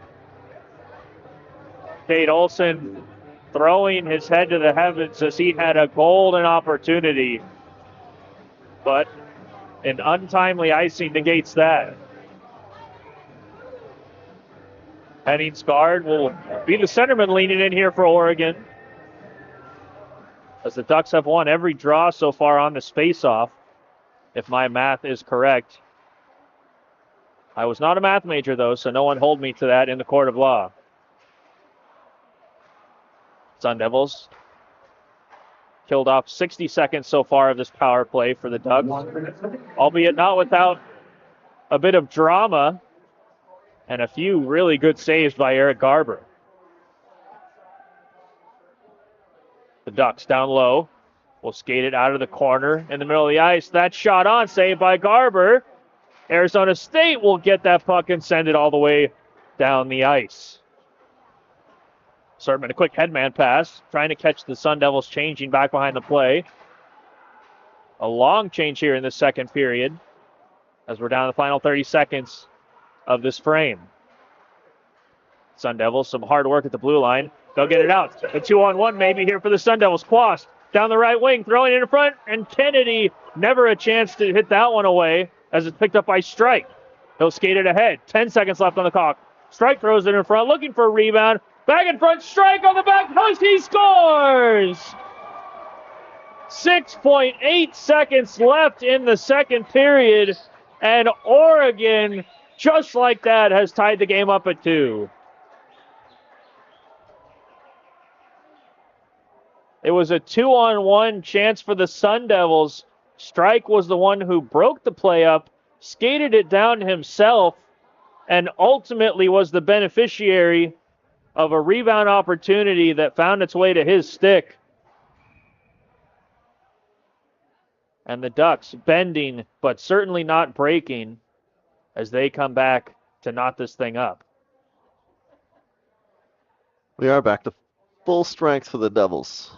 Tate Olson throwing his head to the heavens as he had a golden opportunity. But an untimely icing negates that. Hennings guard will be the centerman leaning in here for Oregon, as the Ducks have won every draw so far on this face-off, if my math is correct. I was not a math major, though, so no one hold me to that in the court of law. Sun Devils killed off 60 seconds so far of this power play for the Ducks, albeit not without a bit of drama and a few really good saves by Eric Garber. The Ducks down low will skate it out of the corner in the middle of the ice. That shot on, saved by Garber. Arizona State will get that puck and send it all the way down the ice. Sertman, a quick headman pass, trying to catch the Sun Devils changing back behind the play. A long change here in the second period as we're down to the final 30 seconds of this frame. Sun Devils, some hard work at the blue line. They'll get it out. A 2-on-1 maybe here for the Sun Devils. Quast down the right wing, throwing it in front, and Kennedy never a chance to hit that one away as it's picked up by Strike. He'll skate it ahead. 10 seconds left on the clock. Strike throws it in front, looking for a rebound. Back in front, Strike on the back post. He scores! 6.8 seconds left in the second period, and Oregon, just like that, has tied the game up at 2. It was a 2-on-1 chance for the Sun Devils. Strike was the one who broke the play up, skated it down himself, and ultimately was the beneficiary of a rebound opportunity that found its way to his stick. And the Ducks bending, but certainly not breaking, as they come back to knot this thing up. We are back to full strength for the Devils.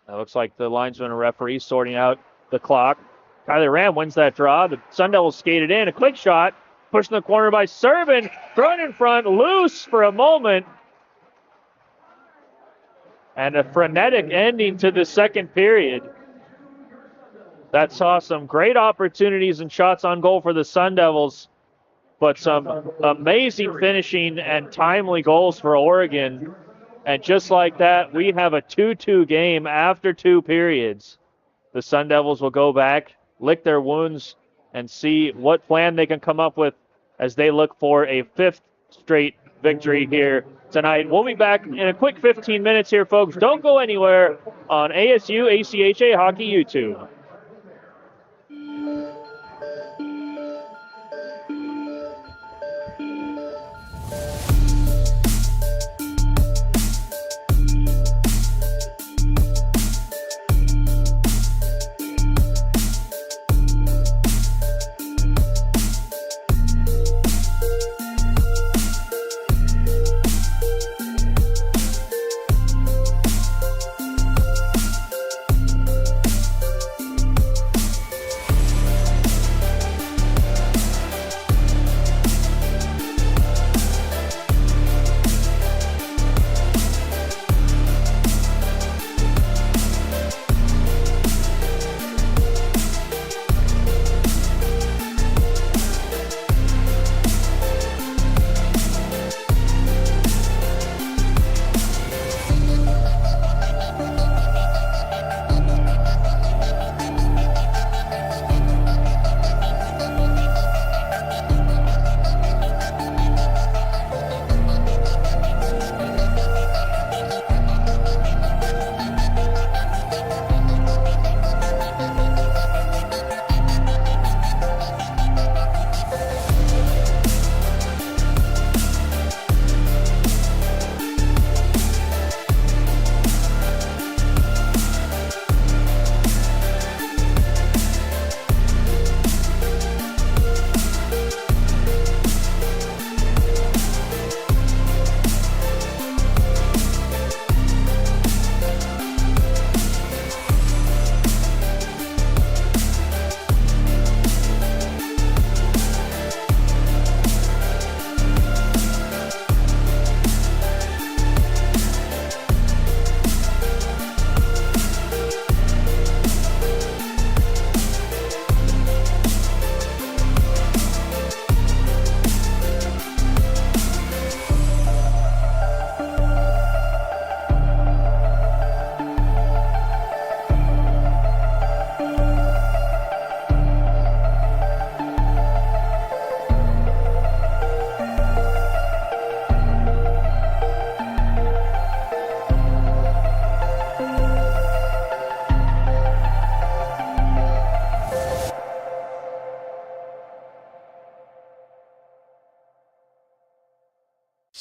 It looks like the linesman and referee sorting out the clock. Kyler Ram wins that draw. The Sun Devils skated in. A quick shot. Pushed in the corner by Servin. Thrown in front. Loose for a moment. And a frenetic ending to the second period. That saw some great opportunities and shots on goal for the Sun Devils, but some amazing finishing and timely goals for Oregon. And just like that, we have a 2-2 game after 2 periods. The Sun Devils will go back, lick their wounds, and see what plan they can come up with as they look for a 5th straight victory here tonight. We'll be back in a quick 15 minutes here, folks. Don't go anywhere on ASU ACHA Hockey YouTube.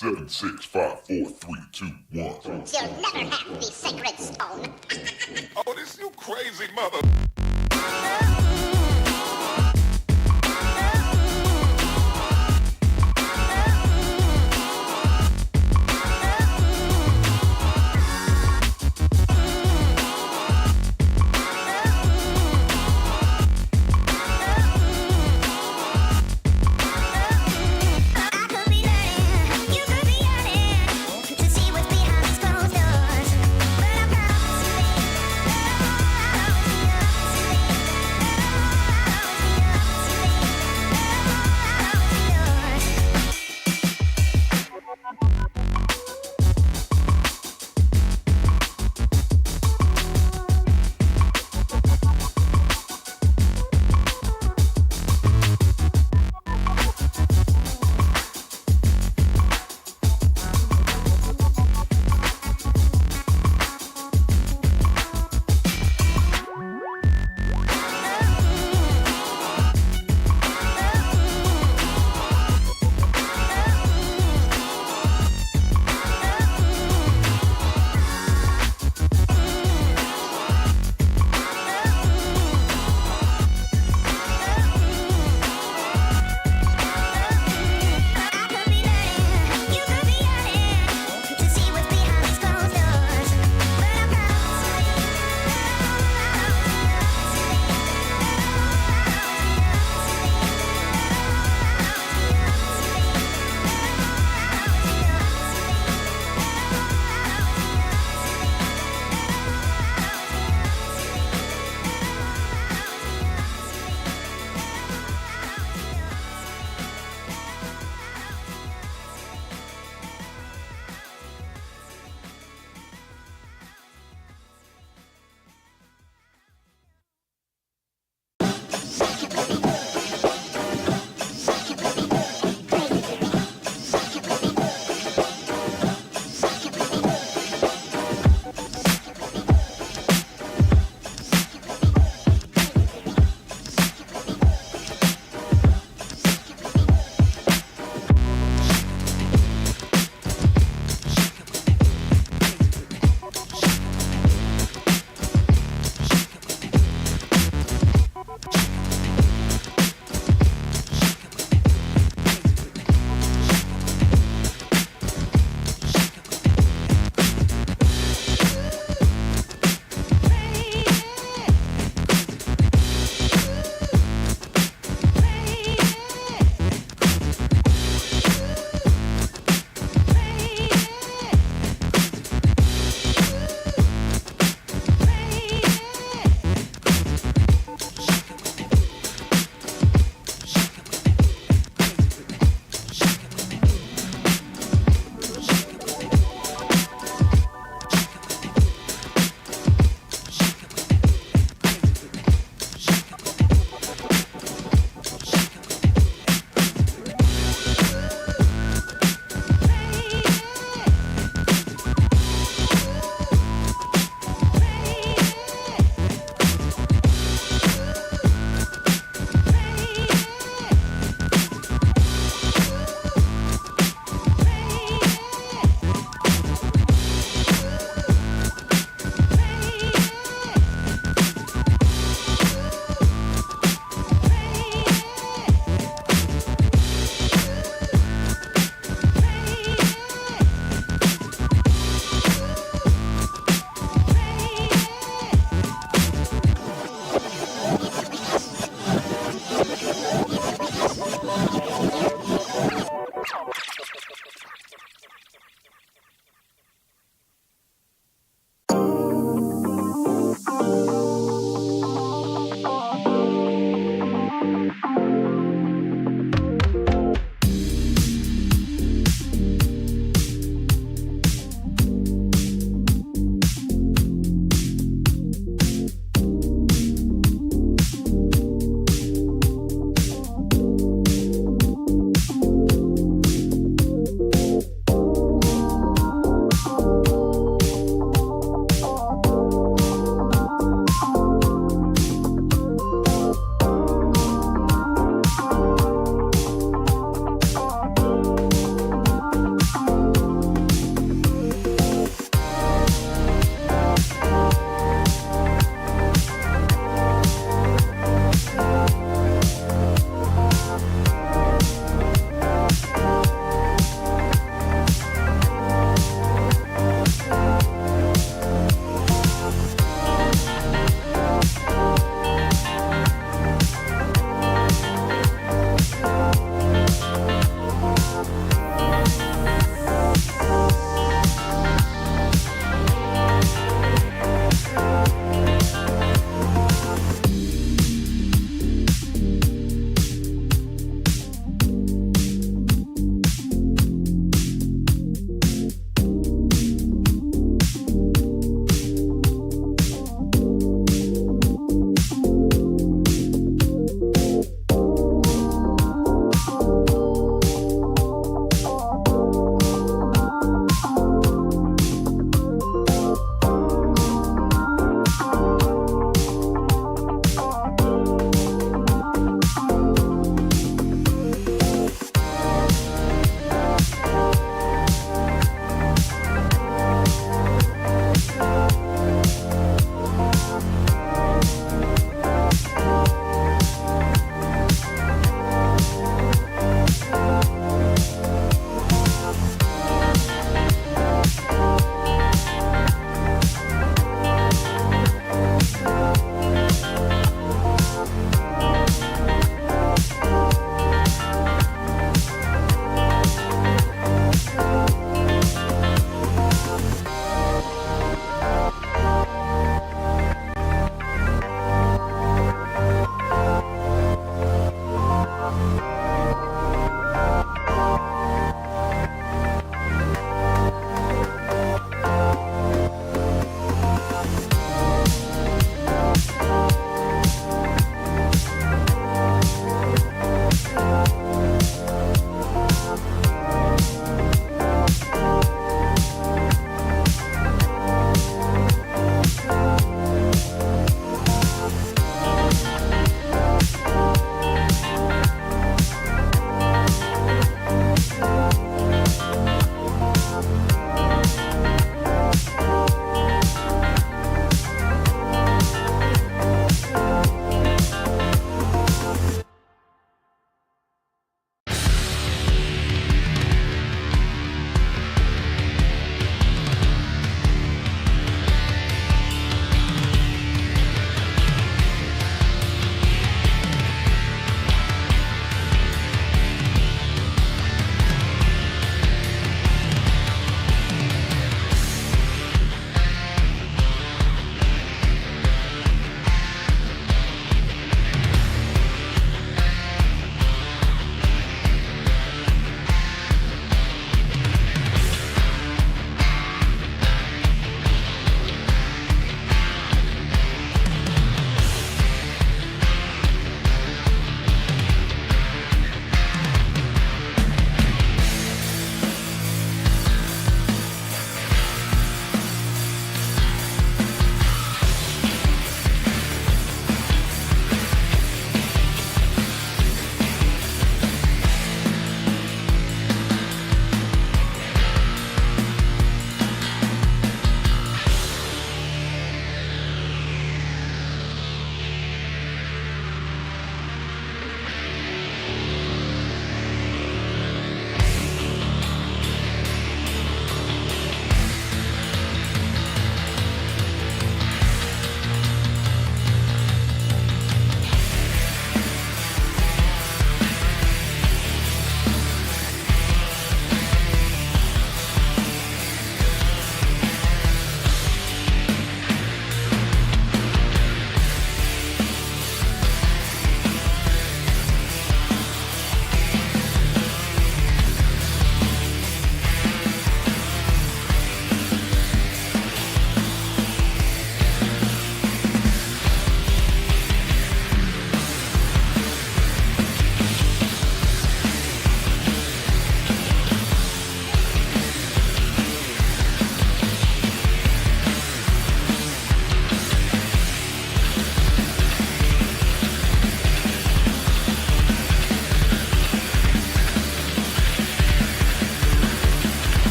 Seven, 6, 5, 4, 3, 2, 1. You'll never have the sacred stone. Oh, this you crazy mother.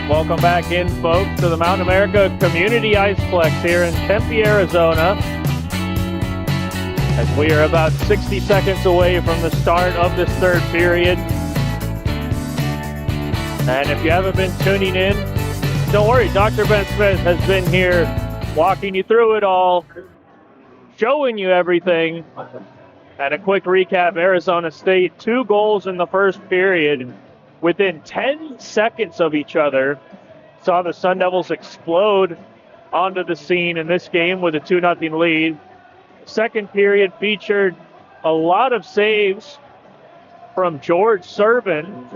Welcome back in, folks, to the Mountain America Community Iceplex here in Tempe, Arizona. As we are about 60 seconds away from the start of this third period. And if you haven't been tuning in, don't worry, Dr. Ben Smith has been here walking you through it all, showing you everything. And a quick recap, Arizona State, 2 goals in the first period within 10 seconds of each other. Saw the Sun Devils explode onto the scene in this game with a 2-0 lead. Second period featured a lot of saves from George Servin,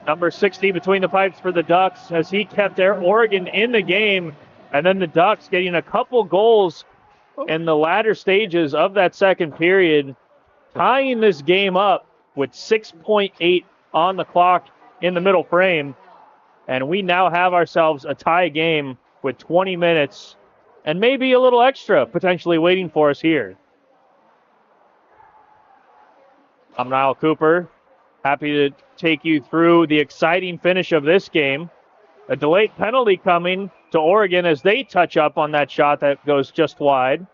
number 60 between the pipes for the Ducks, as he kept Oregon in the game. And then the Ducks getting a couple goals in the latter stages of that second period, tying this game up with 6.8 on the clock in the middle frame. And we now have ourselves a tie game with 20 minutes and maybe a little extra potentially waiting for us here. I'm Niall Cooper, happy to take you through the exciting finish of this game. A delayed penalty coming to Oregon as they touch up on that shot that goes just wide.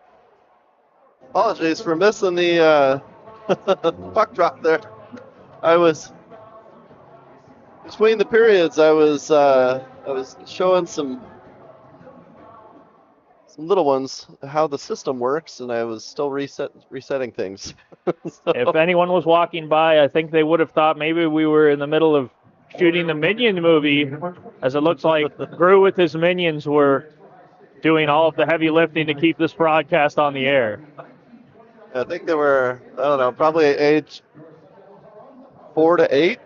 Apologies for missing the puck drop there. I was between the periods. I was showing some little ones how the system works, and I was still resetting things. So, If anyone was walking by, I think they would have thought maybe we were in the middle of shooting the Minion movie, as it looks like Gru with his minions were doing all of the heavy lifting to keep this broadcast on the air. I think they were, I don't know, probably age 4 to 8.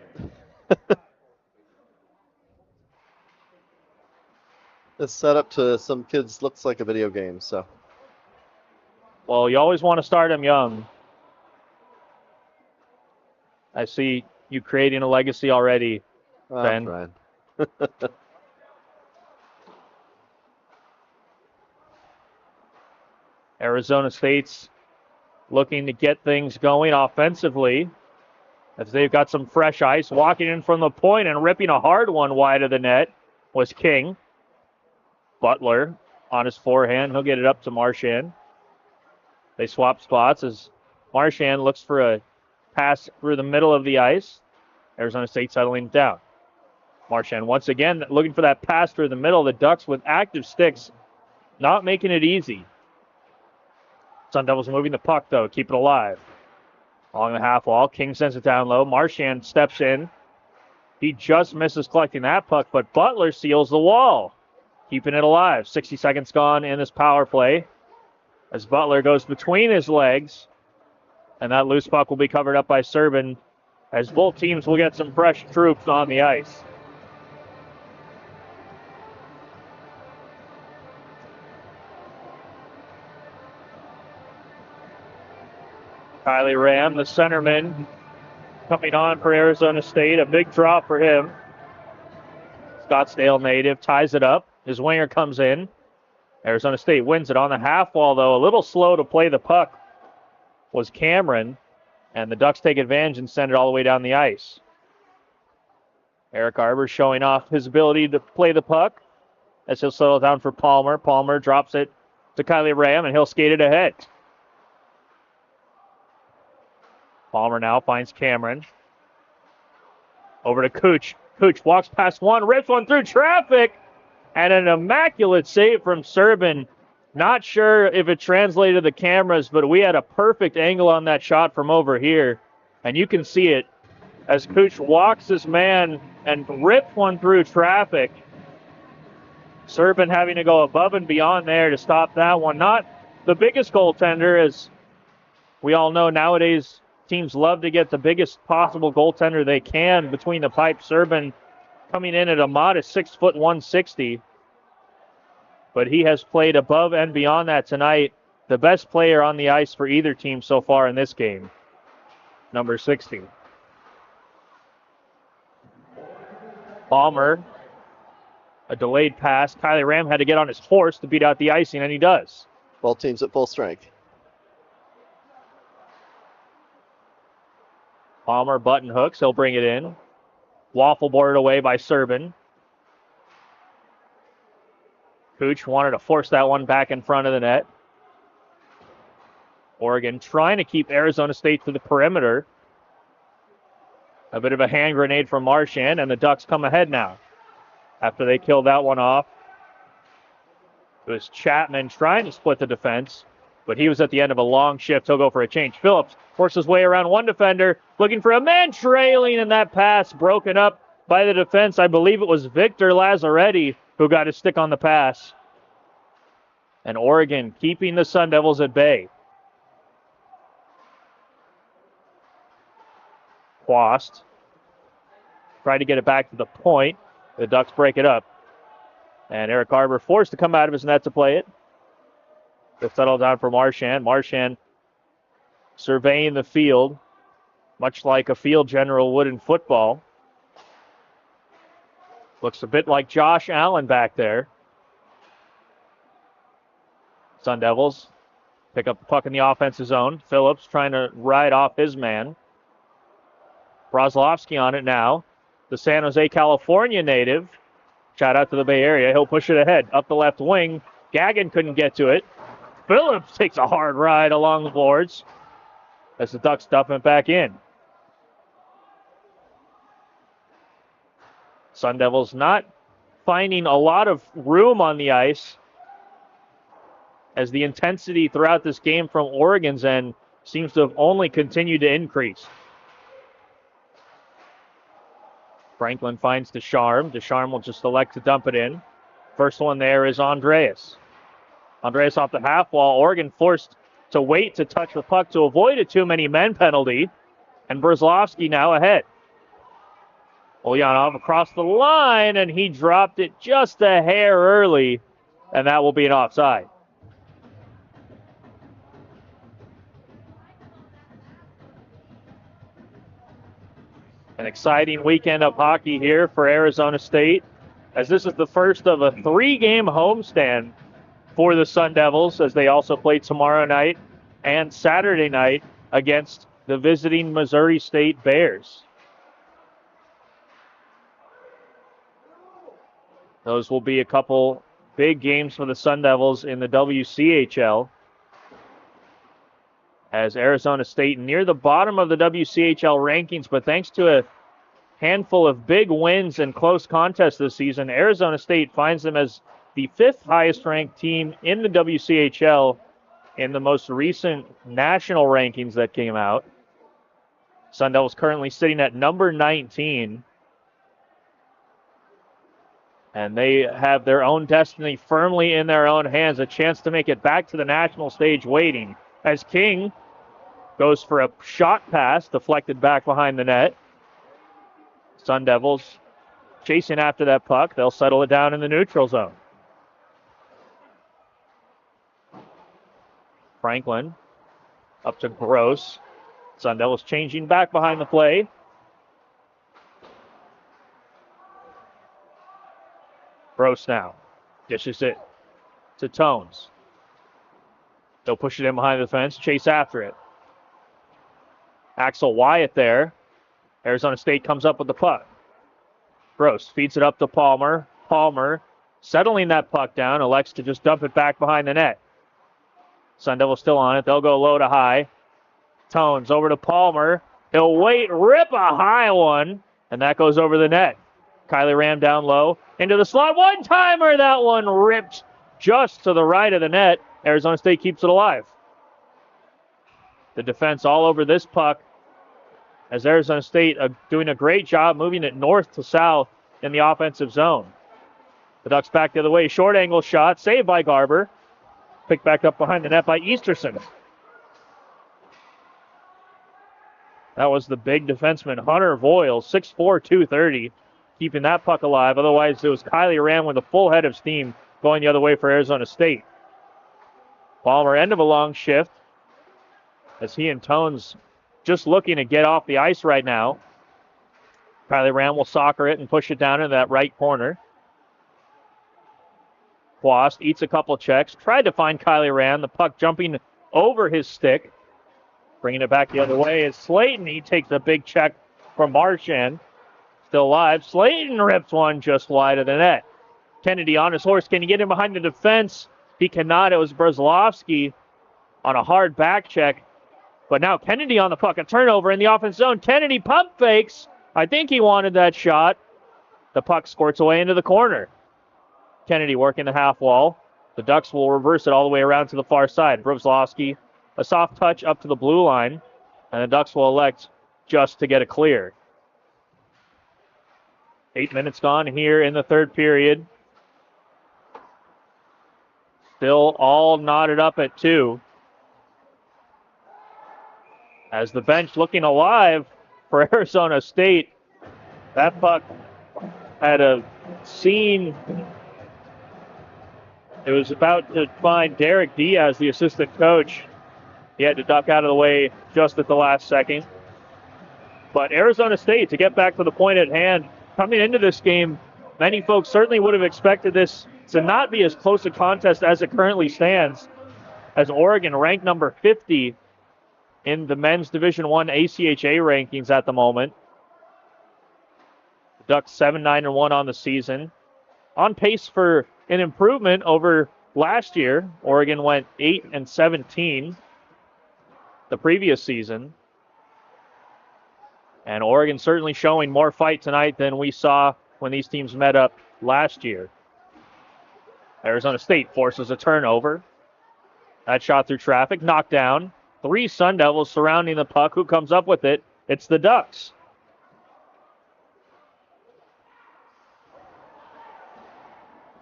It's set up to some kids looks like a video game, so. Well, you always want to start them young. I see you creating a legacy already, Ben. Brian. Arizona State's looking to get things going offensively as they've got some fresh ice. Walking in from the point and ripping a hard one wide of the net was King. Butler on his forehand. He'll get it up to Marchand. They swap spots as Marchand looks for a pass through the middle of the ice. Arizona State settling down. Marchand once again looking for that pass through the middle. The Ducks with active sticks, not making it easy. Sun Devils moving the puck, though, keep it alive. Along the half wall, King sends it down low. Marchand steps in. He just misses collecting that puck, but Butler seals the wall, keeping it alive. 60 seconds gone in this power play as Butler goes between his legs, and that loose puck will be covered up by Servin as both teams will get some fresh troops on the ice. Kylie Ram, the centerman, coming on for Arizona State. A big drop for him. Scottsdale native ties it up. His winger comes in. Arizona State wins it on the half wall, though. A little slow to play the puck was Cameron, and the Ducks take advantage and send it all the way down the ice. Eric Arbor showing off his ability to play the puck as he'll settle down for Palmer. Palmer drops it to Kylie Ram, and he'll skate it ahead. Palmer now finds Cameron. Over to Cooch. Cooch walks past one, rips one through traffic, and an immaculate save from Servin. Not sure if it translated to the cameras, but we had a perfect angle on that shot from over here, and you can see it as Cooch walks his man and ripped one through traffic. Servin having to go above and beyond there to stop that one. Not the biggest goaltender, as we all know nowadays teams love to get the biggest possible goaltender they can between the pipes. Servin coming in at a modest 6', 160. But he has played above and beyond that tonight. The best player on the ice for either team so far in this game, number 60. Palmer, a delayed pass. Kylie Ram had to get on his horse to beat out the icing, and he does. Both teams at full strength. Palmer button hooks. He'll bring it in. Waffle boarded away by Servin. Cooch wanted to force that one back in front of the net. Oregon trying to keep Arizona State to the perimeter. A bit of a hand grenade from Marchand, and the Ducks come ahead now after they killed that one off. It was Chapman trying to split the defense, but he was at the end of a long shift. He'll go for a change. Phillips forces his way around one defender, looking for a man trailing, and that pass broken up by the defense. I believe it was Victor Lazzaretti who got his stick on the pass. And Oregon keeping the Sun Devils at bay. Quast tried to get it back to the point. The Ducks break it up. And Eric Garber forced to come out of his net to play it. They settle down for Marchand. Marchand surveying the field, much like a field general would in football. Looks a bit like Josh Allen back there. Sun Devils pick up the puck in the offensive zone. Phillips trying to ride off his man. Brozlovsky on it now. The San Jose, California native. Shout out to the Bay Area. He'll push it ahead. Up the left wing. Gagnon couldn't get to it. Phillips takes a hard ride along the boards as the Ducks dump it back in. Sun Devils not finding a lot of room on the ice as the intensity throughout this game from Oregon's end seems to have only continued to increase. Franklin finds Descharm. Descharm will just elect to dump it in. First one there is Andreas. Andreas off the half wall. Oregon forced to wait to touch the puck to avoid a too many men penalty. And Brzezowski now ahead. Ulyanov across the line, and he dropped it just a hair early, and that will be an offside. An exciting weekend of hockey here for Arizona State, as this is the first of a 3-game homestand for the Sun Devils, as they also play tomorrow night and Saturday night against the visiting Missouri State Bears. Those will be a couple big games for the Sun Devils in the WCHL, as Arizona State near the bottom of the WCHL rankings, but thanks to a handful of big wins and close contests this season, Arizona State finds them as the 5th highest ranked team in the WCHL in the most recent national rankings that came out. Sun Devils currently sitting at number 19. And they have their own destiny firmly in their own hands, a chance to make it back to the national stage waiting, as King goes for a shot pass, deflected back behind the net. Sun Devils chasing after that puck. They'll settle it down in the neutral zone. Franklin up to Gross. Sun Devils changing back behind the play. Gross now dishes it to Tones. They'll push it in behind the fence, chase after it. Axel Wyatt there. Arizona State comes up with the puck. Gross feeds it up to Palmer. Palmer settling that puck down, elects to just dump it back behind the net. Sun Devils still on it. They'll go low to high. Tones over to Palmer. He'll wait, rip a high one, and that goes over the net. Kylie Ram down low, into the slot. One-timer, that one ripped just to the right of the net. Arizona State keeps it alive. The defense all over this puck, as Arizona State doing a great job moving it north to south in the offensive zone. The Ducks back the other way. Short angle shot, saved by Garber. Picked back up behind the net by Easterson. That was the big defenseman, Hunter Voyle, 6'4", 230. Keeping that puck alive. Otherwise, it was Kylie Ram with a full head of steam going the other way for Arizona State. Palmer, end of a long shift, as he and Tones just looking to get off the ice right now. Kylie Ram will soccer it and push it down into that right corner. Quast eats a couple checks. Tried to find Kylie Ram. The puck jumping over his stick. Bringing it back the other way is Slayton. He takes a big check from Marchand. Still alive. Slayton rips one just wide of the net. Kennedy on his horse. Can he get in behind the defense? He cannot. It was Brzezowski on a hard back check. But now Kennedy on the puck. A turnover in the offense zone. Kennedy pump fakes. I think he wanted that shot. The puck squirts away into the corner. Kennedy working the half wall. The Ducks will reverse it all the way around to the far side. Brzezowski, a soft touch up to the blue line. And the Ducks will elect just to get a clear. 8 minutes gone here in the third period. Still all knotted up at 2. As the bench looking alive for Arizona State. That puck had a scene. It was about to find Derek Diaz, the assistant coach. He had to duck out of the way just at the last second. But Arizona State, to get back to the point at hand, coming into this game, many folks certainly would have expected this to not be as close a contest as it currently stands, as Oregon ranked number 50 in the men's Division I ACHA rankings at the moment. The Ducks 7-9-1 on the season. On pace for an improvement over last year. Oregon went 8-17 the previous season. And Oregon certainly showing more fight tonight than we saw when these teams met up last year. Arizona State forces a turnover. That shot through traffic, knocked down. 3 Sun Devils surrounding the puck. Who comes up with it? It's the Ducks.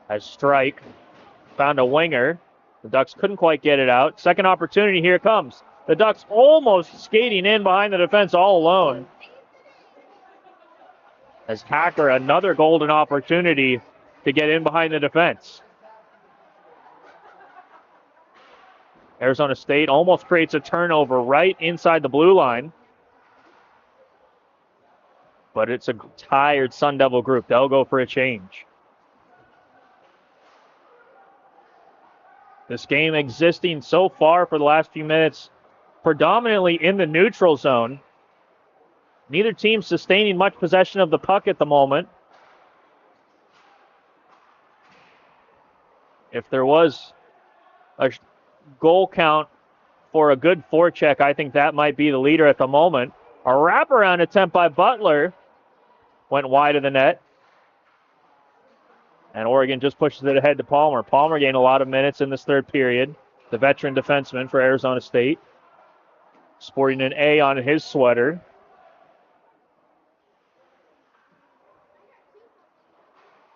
As Strike found a winger. The Ducks couldn't quite get it out. Second opportunity, here comes. The Ducks almost skating in behind the defense all alone. As Hacker, another golden opportunity to get in behind the defense. Arizona State almost creates a turnover right inside the blue line. But it's a tired Sun Devil group. They'll go for a change. This game existing so far for the last few minutes predominantly in the neutral zone. Neither team sustaining much possession of the puck at the moment. If there was a goal count for a good forecheck, I think that might be the leader at the moment. A wraparound attempt by Butler went wide of the net. And Oregon just pushes it ahead to Palmer. Palmer gained a lot of minutes in this third period. The veteran defenseman for Arizona State. Sporting an A on his sweater.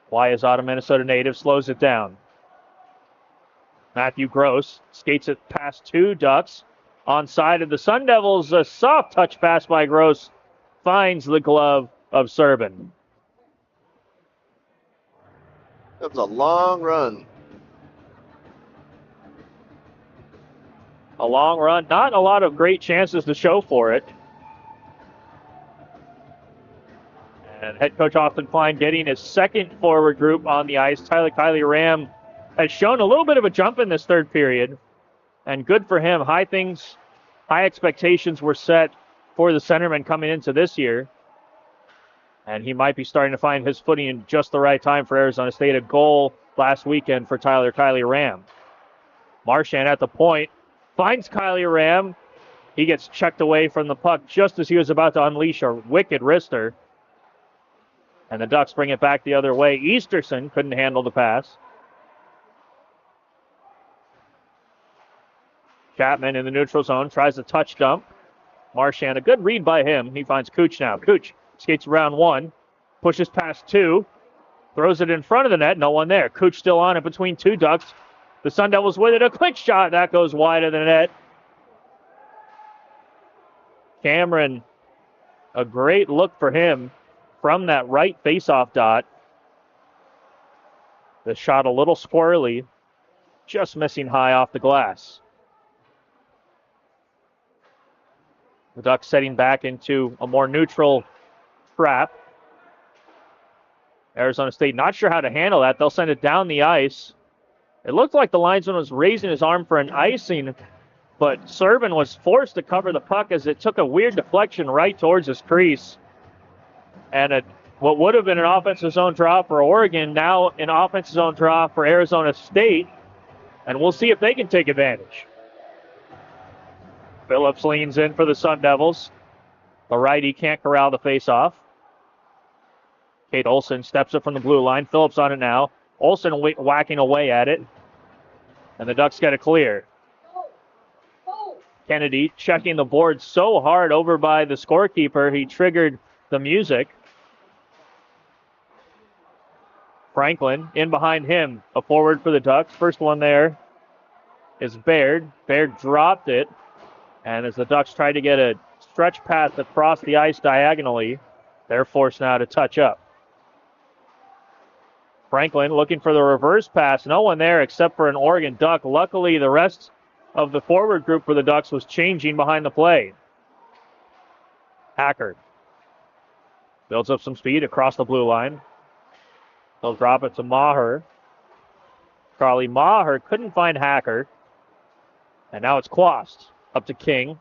Wyatt, Minnesota native, slows it down. Matthew Gross skates it past 2 Ducks. On side of the Sun Devils, a soft touch pass by Gross finds the glove of Serban. That was a long run. A long run. Not a lot of great chances to show for it. And head coach Austin Klein getting his second forward group on the ice. Tyler Kiley Ram has shown a little bit of a jump in this third period. And good for him. High expectations were set for the centerman coming into this year. And he might be starting to find his footing in just the right time for Arizona State. A goal last weekend for Tyler Kiley Ram. Marchand at the point. Finds Kiley Ram. He gets checked away from the puck just as he was about to unleash a wicked wrister. And the Ducks bring it back the other way. Easterson couldn't handle the pass. Chapman in the neutral zone tries a touch dump. Marchand, a good read by him. He finds Cooch now. Cooch skates around 1. Pushes past 2. Throws it in front of the net. No one there. Cooch still on it between 2 Ducks. The Sun Devils with it. A quick shot. That goes wide of the net. Cameron, a great look for him from that right faceoff dot. The shot a little squirrely. Just missing high off the glass. The Ducks setting back into a more neutral trap. Arizona State not sure how to handle that. They'll send it down the ice. It looked like the linesman was raising his arm for an icing, but Serban was forced to cover the puck as it took a weird deflection right towards his crease. And a what would have been an offensive zone draw for Oregon, now an offensive zone draw for Arizona State. And we'll see if they can take advantage. Phillips leans in for the Sun Devils. The righty can't corral the faceoff. Kate Olson steps up from the blue line. Phillips on it now. Olson whacking away at it. And the Ducks get a clear. Kennedy checking the board so hard over by the scorekeeper, he triggered the music. Franklin in behind him, a forward for the Ducks. First one there is Baird. Baird dropped it. And as the Ducks tried to get a stretch pass across the ice diagonally, they're forced now to touch up. Franklin looking for the reverse pass. No one there except for an Oregon Duck. Luckily, the rest of the forward group for the Ducks was changing behind the play. Hacker builds up some speed across the blue line. They'll drop it to Maher. Charlie Maher couldn't find Hacker. And now it's Quast up to King.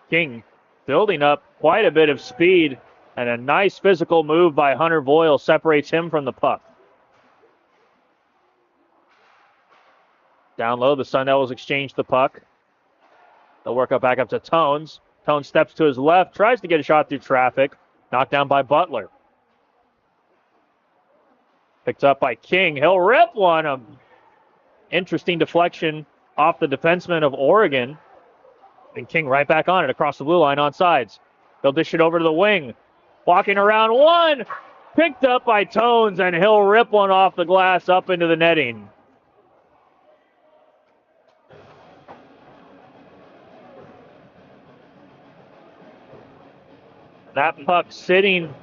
King building up quite a bit of speed, and a nice physical move by Hunter Boyle separates him from the puck. Down low, the Sun Devils exchange the puck. They'll work up back up to Tones. Tones steps to his left, tries to get a shot through traffic. Knocked down by Butler. Picked up by King. He'll rip one. Interesting deflection off the defenseman of Oregon. And King right back on it across the blue line on sides. They'll dish it over to the wing. Walking around one. Picked up by Tones, and he'll rip one off the glass up into the netting. That puck sitting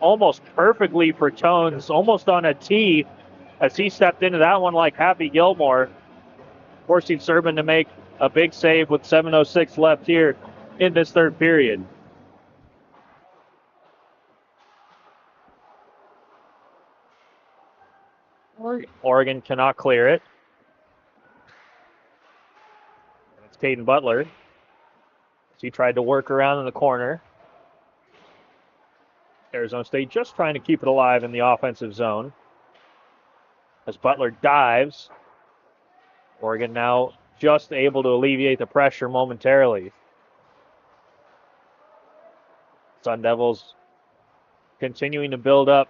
almost perfectly for Tones, almost on a tee as he stepped into that one like Happy Gilmore, forcing Serban to make a big save with 7:06 left here in this third period. Oregon cannot clear it. It's Caden Butler. He tried to work around in the corner. Arizona State just trying to keep it alive in the offensive zone. As Butler dives, Oregon now just able to alleviate the pressure momentarily. Sun Devils continuing to build up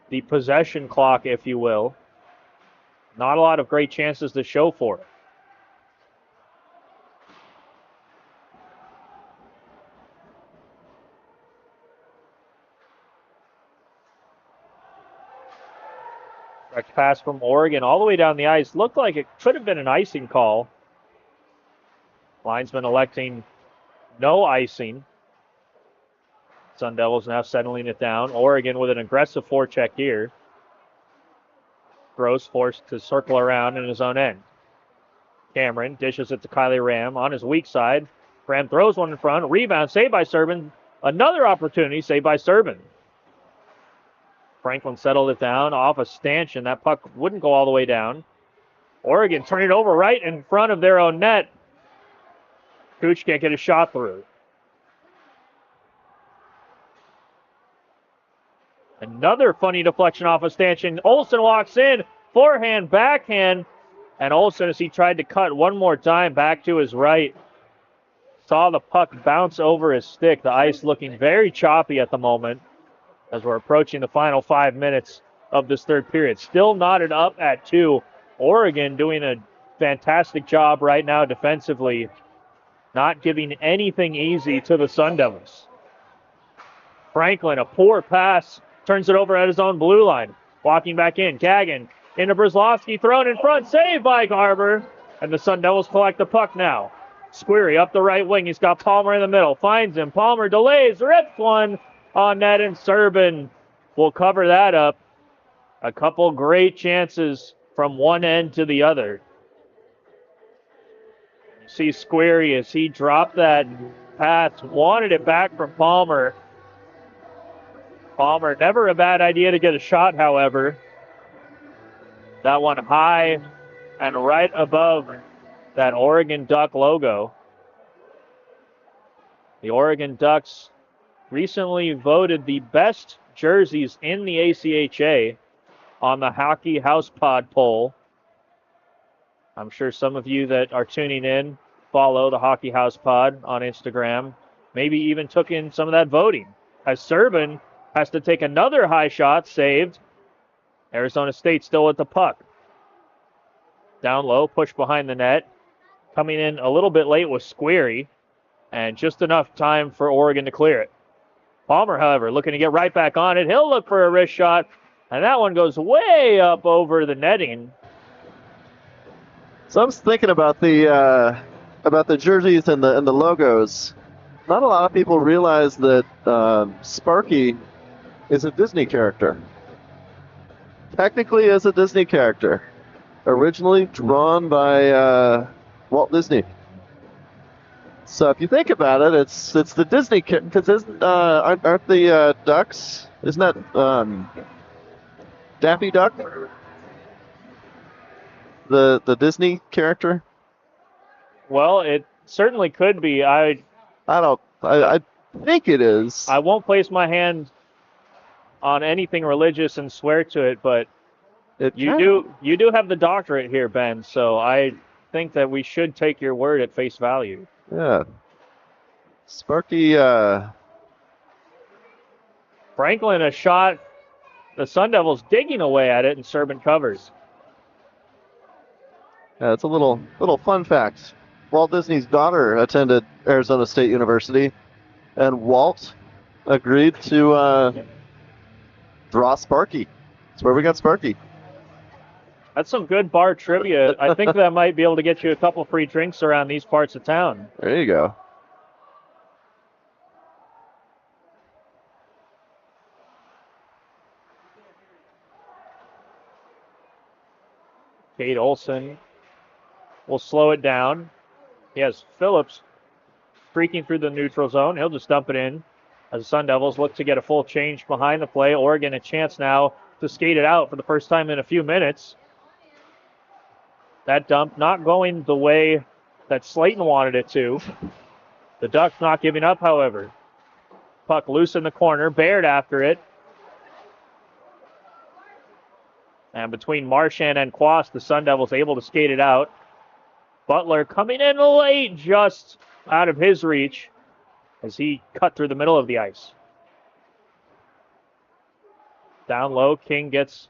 the possession clock, if you will. Not a lot of great chances to show for it. Direct pass from Oregon all the way down the ice. Looked like it could have been an icing call. Linesman electing no icing. Sun Devils now settling it down. Oregon with an aggressive forecheck here. Gross forced to circle around in his own end. Cameron dishes it to Kylie Ram on his weak side. Ram throws one in front. Rebound saved by Serban. Another opportunity saved by Serban. Franklin settled it down off a stanchion. That puck wouldn't go all the way down. Oregon turned it over right in front of their own net. Cooch can't get a shot through. Another funny deflection off a stanchion. Olson walks in. Forehand, backhand. And Olson, as he tried to cut one more time back to his right, saw the puck bounce over his stick. The ice looking very choppy at the moment as we're approaching the final 5 minutes of this third period. Still knotted up at 2. Oregon doing a fantastic job right now defensively, not giving anything easy to the Sun Devils. Franklin, a poor pass, turns it over at his own blue line. Walking back in, Kagan into Brzezowski, thrown in front, saved by Garber. And the Sun Devils collect the puck now. Squeary up the right wing, he's got Palmer in the middle, finds him. Palmer delays, rips one on net, and Serban will cover that up. A couple great chances from one end to the other. You see Squeary as he dropped that pass, wanted it back from Palmer. Palmer, never a bad idea to get a shot, however. That one high and right above that Oregon Duck logo. The Oregon Ducks recently voted the best jerseys in the ACHA on the Hockey House Pod poll. I'm sure some of you that are tuning in follow the Hockey House Pod on Instagram, maybe even took in some of that voting. As Serban has to take another high shot, saved. Arizona State still with the puck. Down low, push behind the net. Coming in a little bit late was Squarey, and just enough time for Oregon to clear it. Palmer, however, looking to get right back on it. He'll look for a wrist shot, and that one goes way up over the netting. So I was thinking about the jerseys and the logos. Not a lot of people realize that Sparky is a Disney character. Technically, is a Disney character, originally drawn by Walt Disney. So if you think about it, it's the Disney because aren't the ducks? Isn't that Daffy Duck? The Disney character? Well, it certainly could be. I think it is. I won't place my hand on anything religious and swear to it, but you do have the doctorate here, Ben, so I think that we should take your word at face value. Yeah. Sparky Franklin, a shot. The Sun Devils digging away at it, and Serban covers. Yeah, it's a little fun fact. Walt Disney's daughter attended Arizona State University, and Walt agreed to draw Sparky. That's where we got Sparky. That's some good bar trivia. I think that might be able to get you a couple free drinks around these parts of town. There you go. Cade Olson will slow it down. He has Phillips streaking through the neutral zone. He'll just dump it in as the Sun Devils look to get a full change behind the play. Oregon a chance now to skate it out for the first time in a few minutes. That dump not going the way that Slayton wanted it to. The Ducks not giving up, however. Puck loose in the corner. Baird after it. And between Marchand and Quast, the Sun Devils able to skate it out. Butler coming in late, just out of his reach as he cut through the middle of the ice. Down low, King gets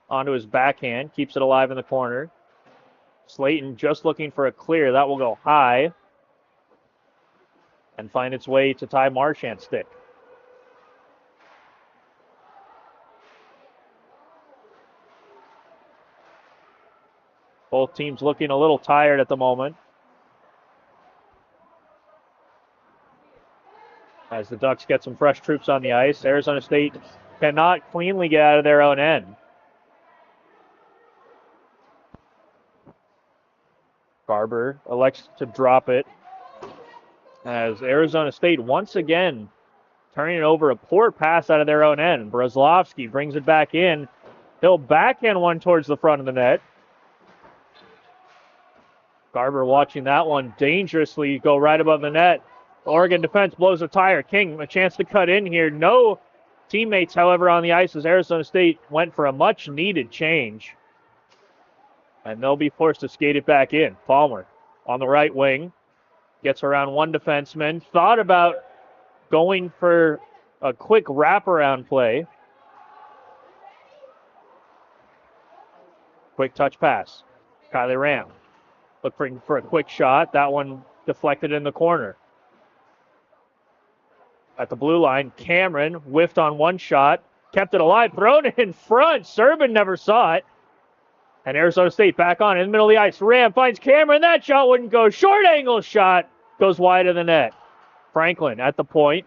onto his backhand, keeps it alive in the corner. Slayton just looking for a clear. That will go high and find its way to Ty Marchand's stick. Both teams looking a little tired at the moment. As the Ducks get some fresh troops on the ice, Arizona State cannot cleanly get out of their own end. Garber elects to drop it as Arizona State once again turning over a poor pass out of their own end. Brzezowski brings it back in. He'll backhand one towards the front of the net. Garber watching that one dangerously go right above the net. Oregon defense blows a tire. King, a chance to cut in here. No teammates, however, on the ice as Arizona State went for a much-needed change. And they'll be forced to skate it back in. Palmer on the right wing. Gets around one defenseman. Thought about going for a quick wraparound play. Quick touch pass. Kylie Ram. Looking for a quick shot. That one deflected in the corner. At the blue line, Cameron whiffed on one shot. Kept it alive. Thrown in front. Serban never saw it. And Arizona State back on in the middle of the ice. Ram finds Cameron. That shot wouldn't go. Short angle shot goes wide of the net. Franklin at the point.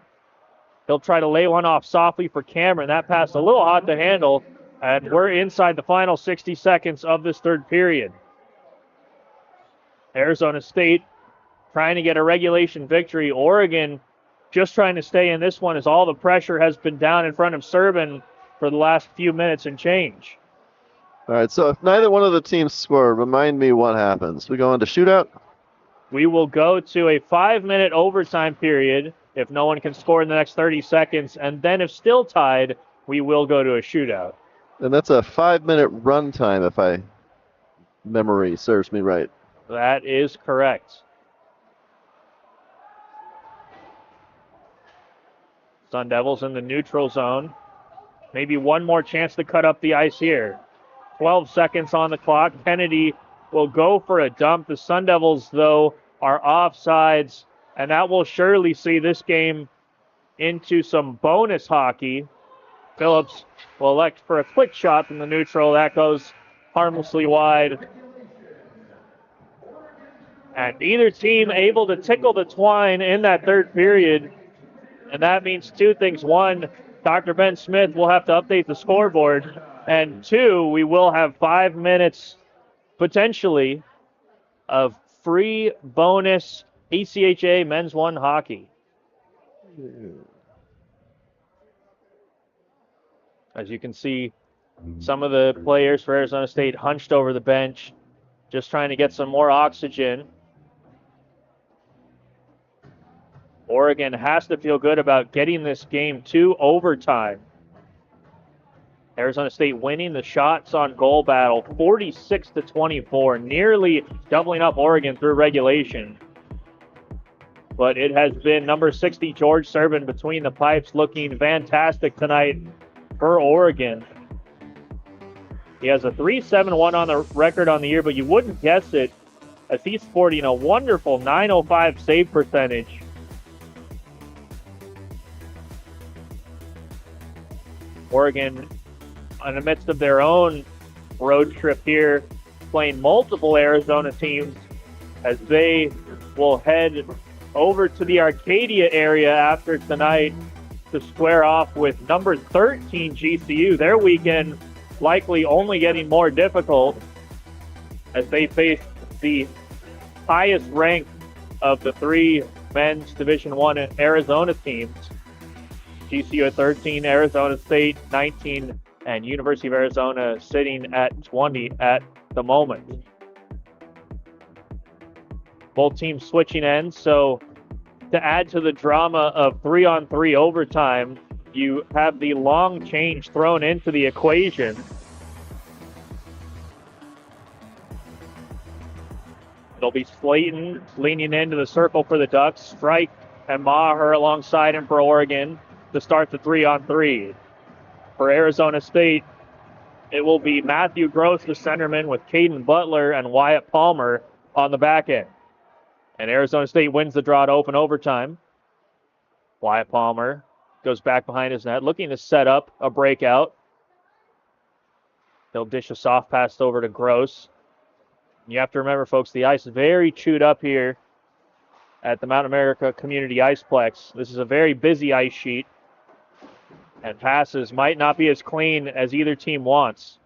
He'll try to lay one off softly for Cameron. That pass a little hot to handle. And we're inside the final 60 seconds of this third period. Arizona State trying to get a regulation victory. Oregon just trying to stay in this one as all the pressure has been down in front of Serban for the last few minutes and change. All right, so if neither one of the teams score, remind me what happens. We go into shootout? We will go to a 5-minute overtime period If no one can score in the next 30 seconds, and then if still tied, we will go to a shootout. And that's a 5-minute run time, if I memory serves me right. That is correct. Sun Devils in the neutral zone. Maybe one more chance to cut up the ice here. 12 seconds on the clock. Kennedy will go for a dump. The Sun Devils, though, are offsides, and that will surely see this game into some bonus hockey. Phillips will elect for a quick shot from the neutral. That goes harmlessly wide. And either team able to tickle the twine in that third period. And that means two things. One, Dr. Ben Smith will have to update the scoreboard. And two, we will have 5 minutes potentially of free bonus ACHA Men's 1 hockey. As you can see, some of the players for Arizona State hunched over the bench, just trying to get some more oxygen. Oregon has to feel good about getting this game to overtime. Arizona State winning the shots on goal battle 46-24, nearly doubling up Oregon through regulation. But it has been number 60, George Servin, between the pipes, looking fantastic tonight for Oregon. He has a 3.71 on the record on the year, but you wouldn't guess it as he's sporting a wonderful .905 save percentage. Oregon, in the midst of their own road trip here, playing multiple Arizona teams as they will head over to the Arcadia area after tonight to square off with number 13 GCU. Their weekend likely only getting more difficult as they face the highest ranked of the three men's Division I Arizona teams. GCU at 13, Arizona State 19, and University of Arizona sitting at 20 at the moment. Both teams switching ends, so to add to the drama of 3-on-3 overtime, you have the long change thrown into the equation. It'll be Slayton leaning into the circle for the Ducks. Strike and Maher alongside him for Oregon to start the 3-on-3. For Arizona State, it will be Matthew Gross, the centerman, with Caden Butler and Wyatt Palmer on the back end. And Arizona State wins the draw to open overtime. Wyatt Palmer goes back behind his net, looking to set up a breakout. He'll dish a soft pass over to Gross. You have to remember, folks, the ice is very chewed up here at the Mount America Community Iceplex. This is a very busy ice sheet, and passes might not be as clean as either team wants.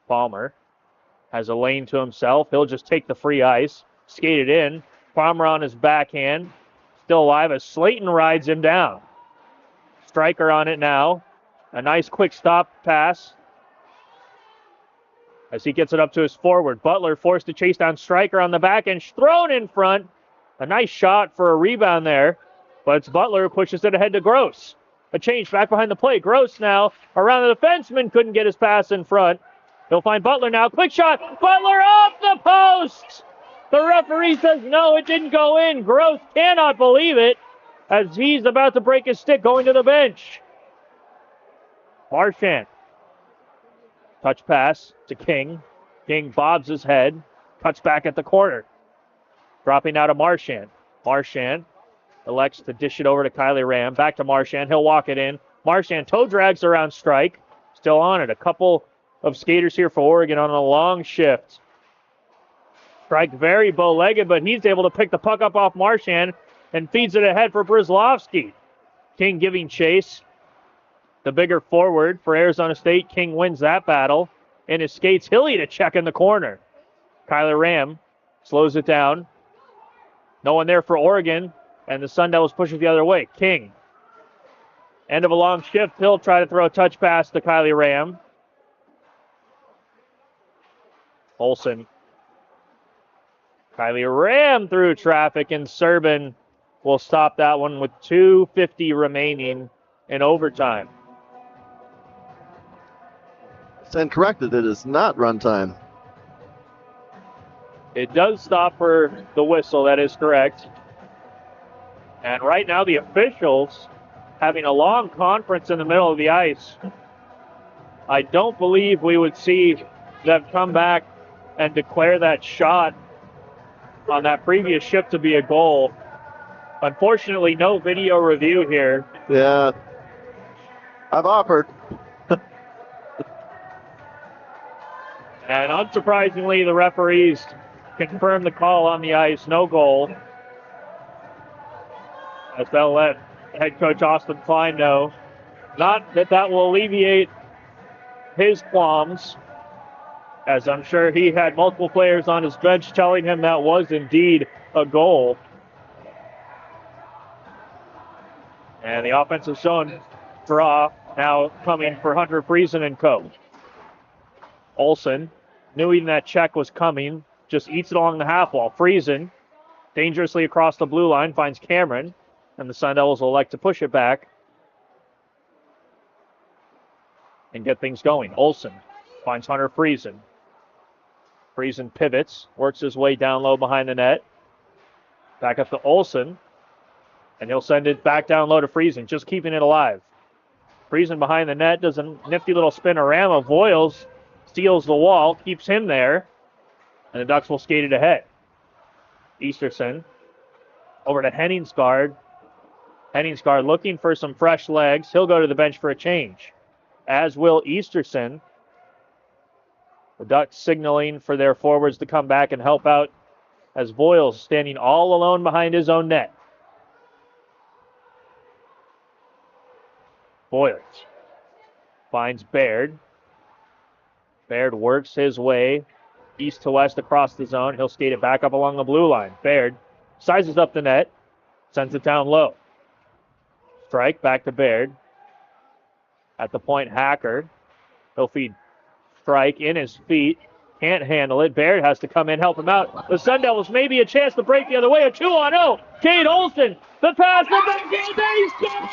Palmer has a lane to himself. He'll just take the free ice, skate it in. Palmer on his backhand, still alive as Slayton rides him down. Striker on it now. A nice quick stop pass as he gets it up to his forward. Butler forced to chase down Striker on the back and thrown in front. A nice shot for a rebound there, but it's Butler who pushes it ahead to Gross. A change back behind the plate. Gross now around the defenseman, couldn't get his pass in front. He'll find Butler now. Quick shot. Butler off the post. The referee says no, it didn't go in. Gross cannot believe it as he's about to break his stick going to the bench. Marchand. Touch pass to King. King bobs his head. Cuts back at the corner. Dropping out to Marchand. Marchand elects to dish it over to Kylie Ram. Back to Marchand. He'll walk it in. Marchand toe drags around Strike. Still on it. A couple of skaters here for Oregon on a long shift. Strike very bow-legged, but he's able to pick the puck up off Marchand and feeds it ahead for Brzezlowski. King giving chase. The bigger forward for Arizona State. King wins that battle. In his skates, Hilly to check in the corner. Kyler Ram slows it down. No one there for Oregon, and the Sun Devils pushes the other way. King. End of a long shift. He'll try to throw a touch pass to Kylie Ram. Olsen Kylie rammed through traffic, and Serban will stop that one with 2:50 remaining in overtime. Stand corrected, it is not runtime. It does stop for the whistle, that is correct. And right now the officials having a long conference in the middle of the ice. I don't believe we would see them come back and declare that shot on that previous shift to be a goal. Unfortunately, no video review here. Yeah. I've offered. And unsurprisingly, the referees confirm the call on the ice, no goal. As they'll let head coach Austin Klein know. Not that that will alleviate his qualms, as I'm sure he had multiple players on his bench telling him that was indeed a goal. And the offensive zone draw now coming for Hunter Friesen and co. Olsen, knowing that check was coming, just eats it along the half wall. Friesen, dangerously across the blue line, finds Cameron, and the Sun Devils will elect to push it back and get things going. Olsen finds Hunter Friesen. Friesen pivots, works his way down low behind the net. Back up to Olsen, and he'll send it back down low to Friesen, just keeping it alive. Friesen behind the net does a nifty little spinorama. Voiles steals the wall, keeps him there, and the Ducks will skate it ahead. Easterson over to Henningsgaard. Henningsgaard looking for some fresh legs. He'll go to the bench for a change, as will Easterson. The Ducks signaling for their forwards to come back and help out, as Voiles standing all alone behind his own net. Voiles finds Baird. Baird works his way east to west across the zone. He'll skate it back up along the blue line. Baird sizes up the net, sends it down low. Strike back to Baird. At the point, Hacker. He'll feed Strike in his feet. Can't handle it. Baird has to come in, help him out. The Sun Devils maybe a chance to break the other way. A 2-on-0. Cade Olsen. The pass. The back end. They score!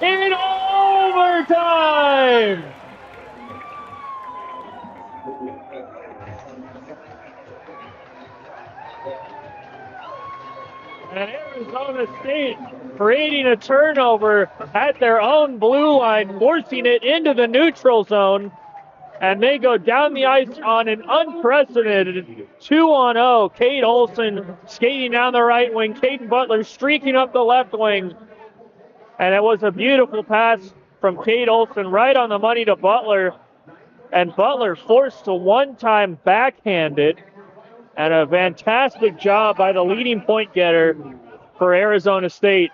Game in overtime. And Arizona State creating a turnover at their own blue line, forcing it into the neutral zone. And they go down the ice on an unprecedented 2-on-0. Cade Olsen skating down the right wing. Caden Butler streaking up the left wing. And it was a beautiful pass from Cade Olsen right on the money to Butler. And Butler forced to one-time backhand it. And a fantastic job by the leading point getter for Arizona State.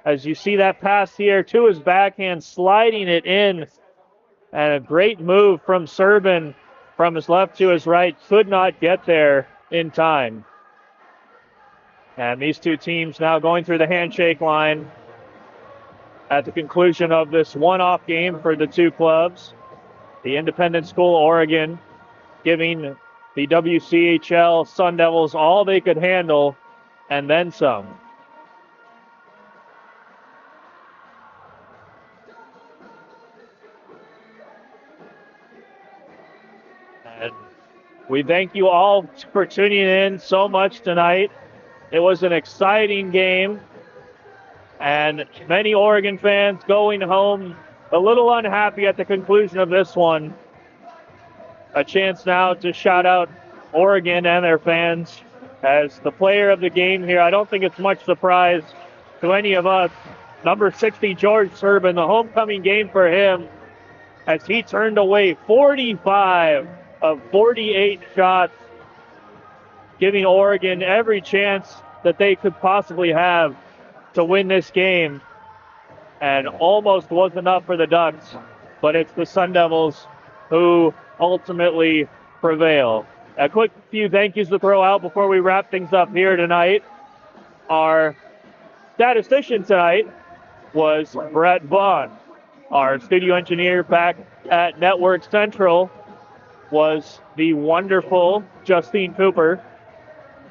As you see that pass here to his backhand, sliding it in. And a great move from Serban from his left to his right. Could not get there in time. And these two teams now going through the handshake line at the conclusion of this one-off game for the two clubs. The Independent School Oregon giving the WCHL Sun Devils all they could handle and then some. And we thank you all for tuning in so much tonight. It was an exciting game, and many Oregon fans going home a little unhappy at the conclusion of this one. A chance now to shout out Oregon and their fans as the player of the game here. I don't think it's much surprise to any of us. Number 60, George Serban, the homecoming game for him, as he turned away 45 of 48 shots, giving Oregon every chance that they could possibly have to win this game. And almost was enough for the Ducks, but it's the Sun Devils who ultimately prevail. A quick few thank yous to throw out before we wrap things up here tonight. Our statistician tonight was Brett Vaughn. Our studio engineer back at Network Central was the wonderful Justine Cooper.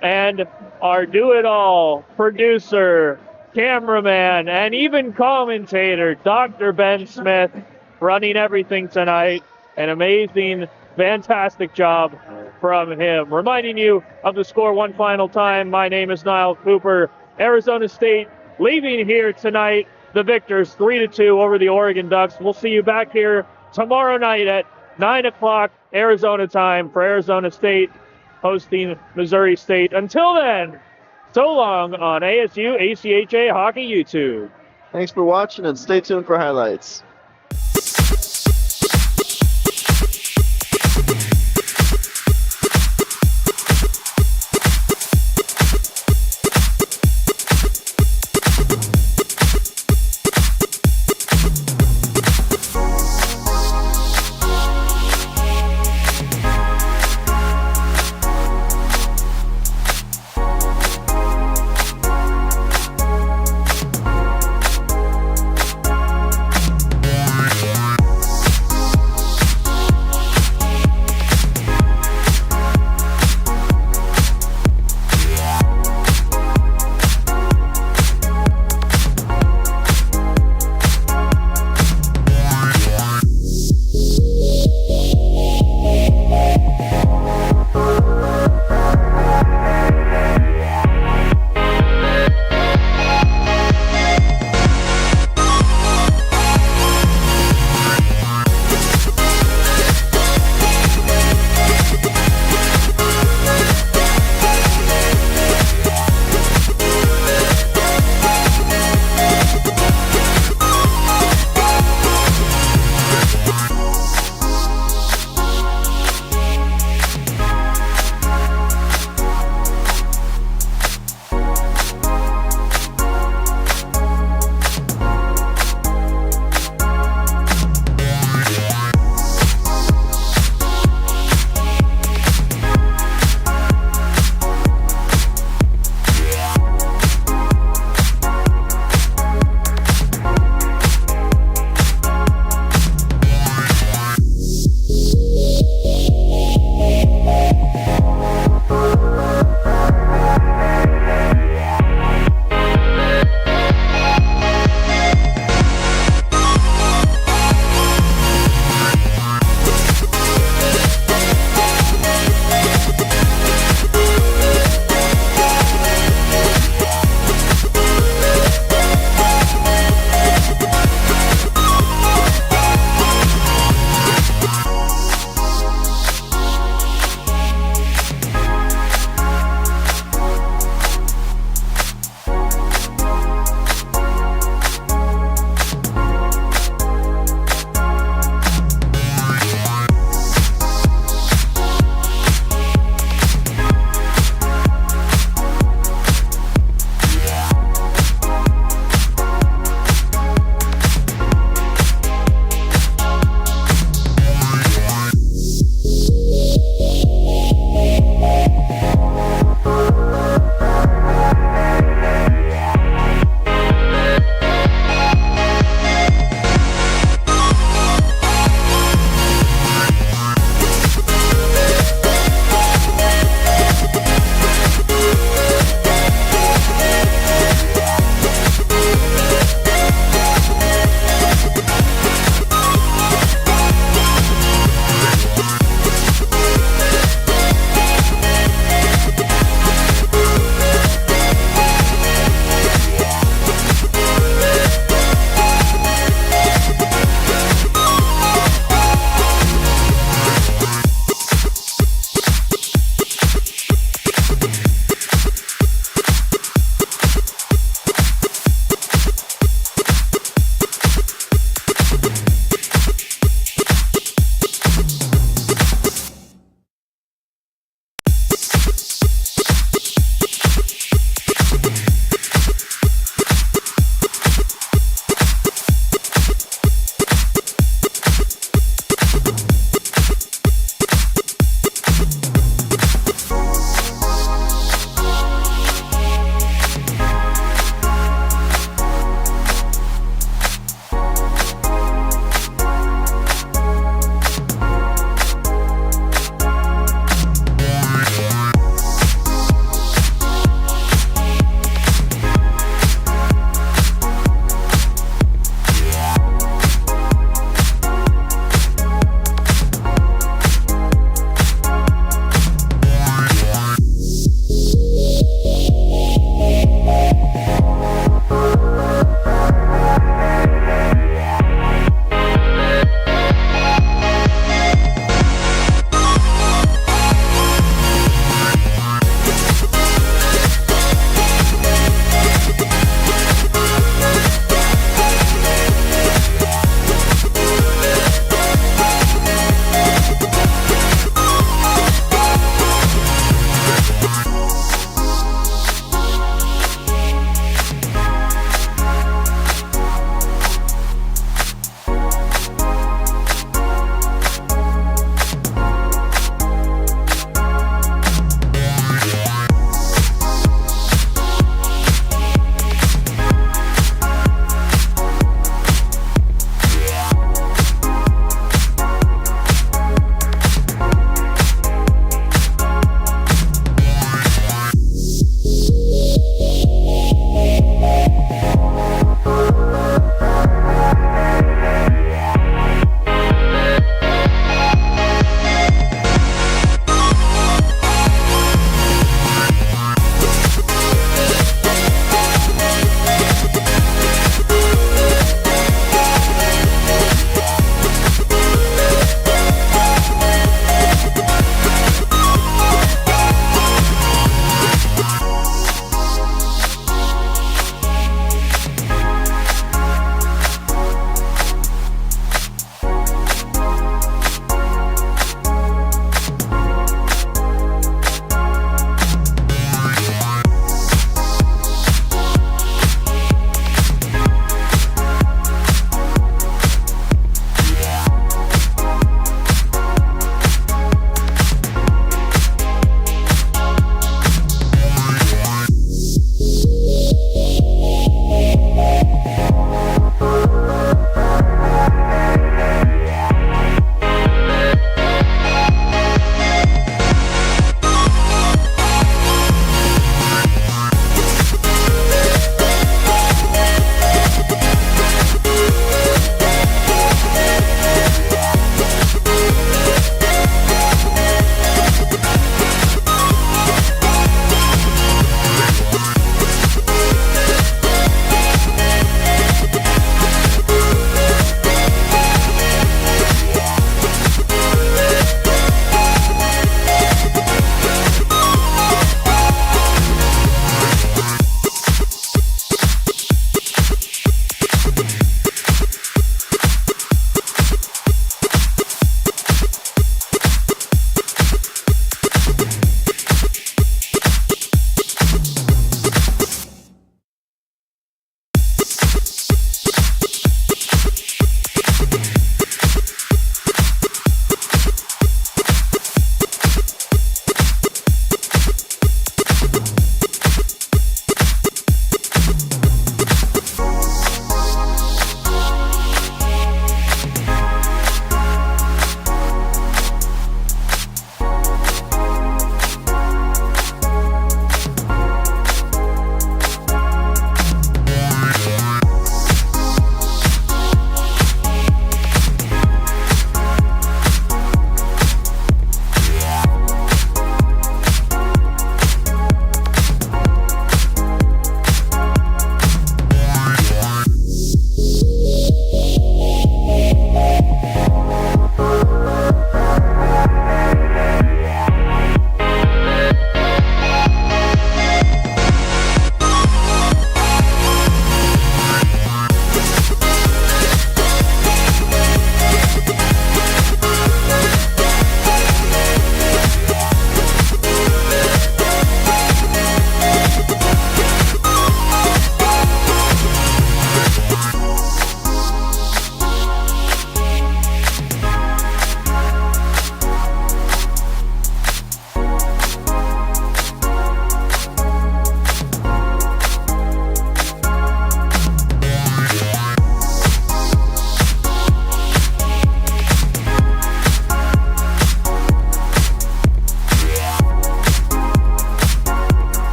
And our do-it-all producer, cameraman, and even commentator, Dr. Ben Smith, running everything tonight. An amazing, fantastic job from him. Reminding you of the score one final time. My name is Niall Cooper. Arizona State leaving here tonight. The victors 3-2 over the Oregon Ducks. We'll see you back here tomorrow night at 9 o'clock Arizona time for Arizona State hosting Missouri State. Until then, so long on ASU ACHA Hockey YouTube. Thanks for watching and stay tuned for highlights.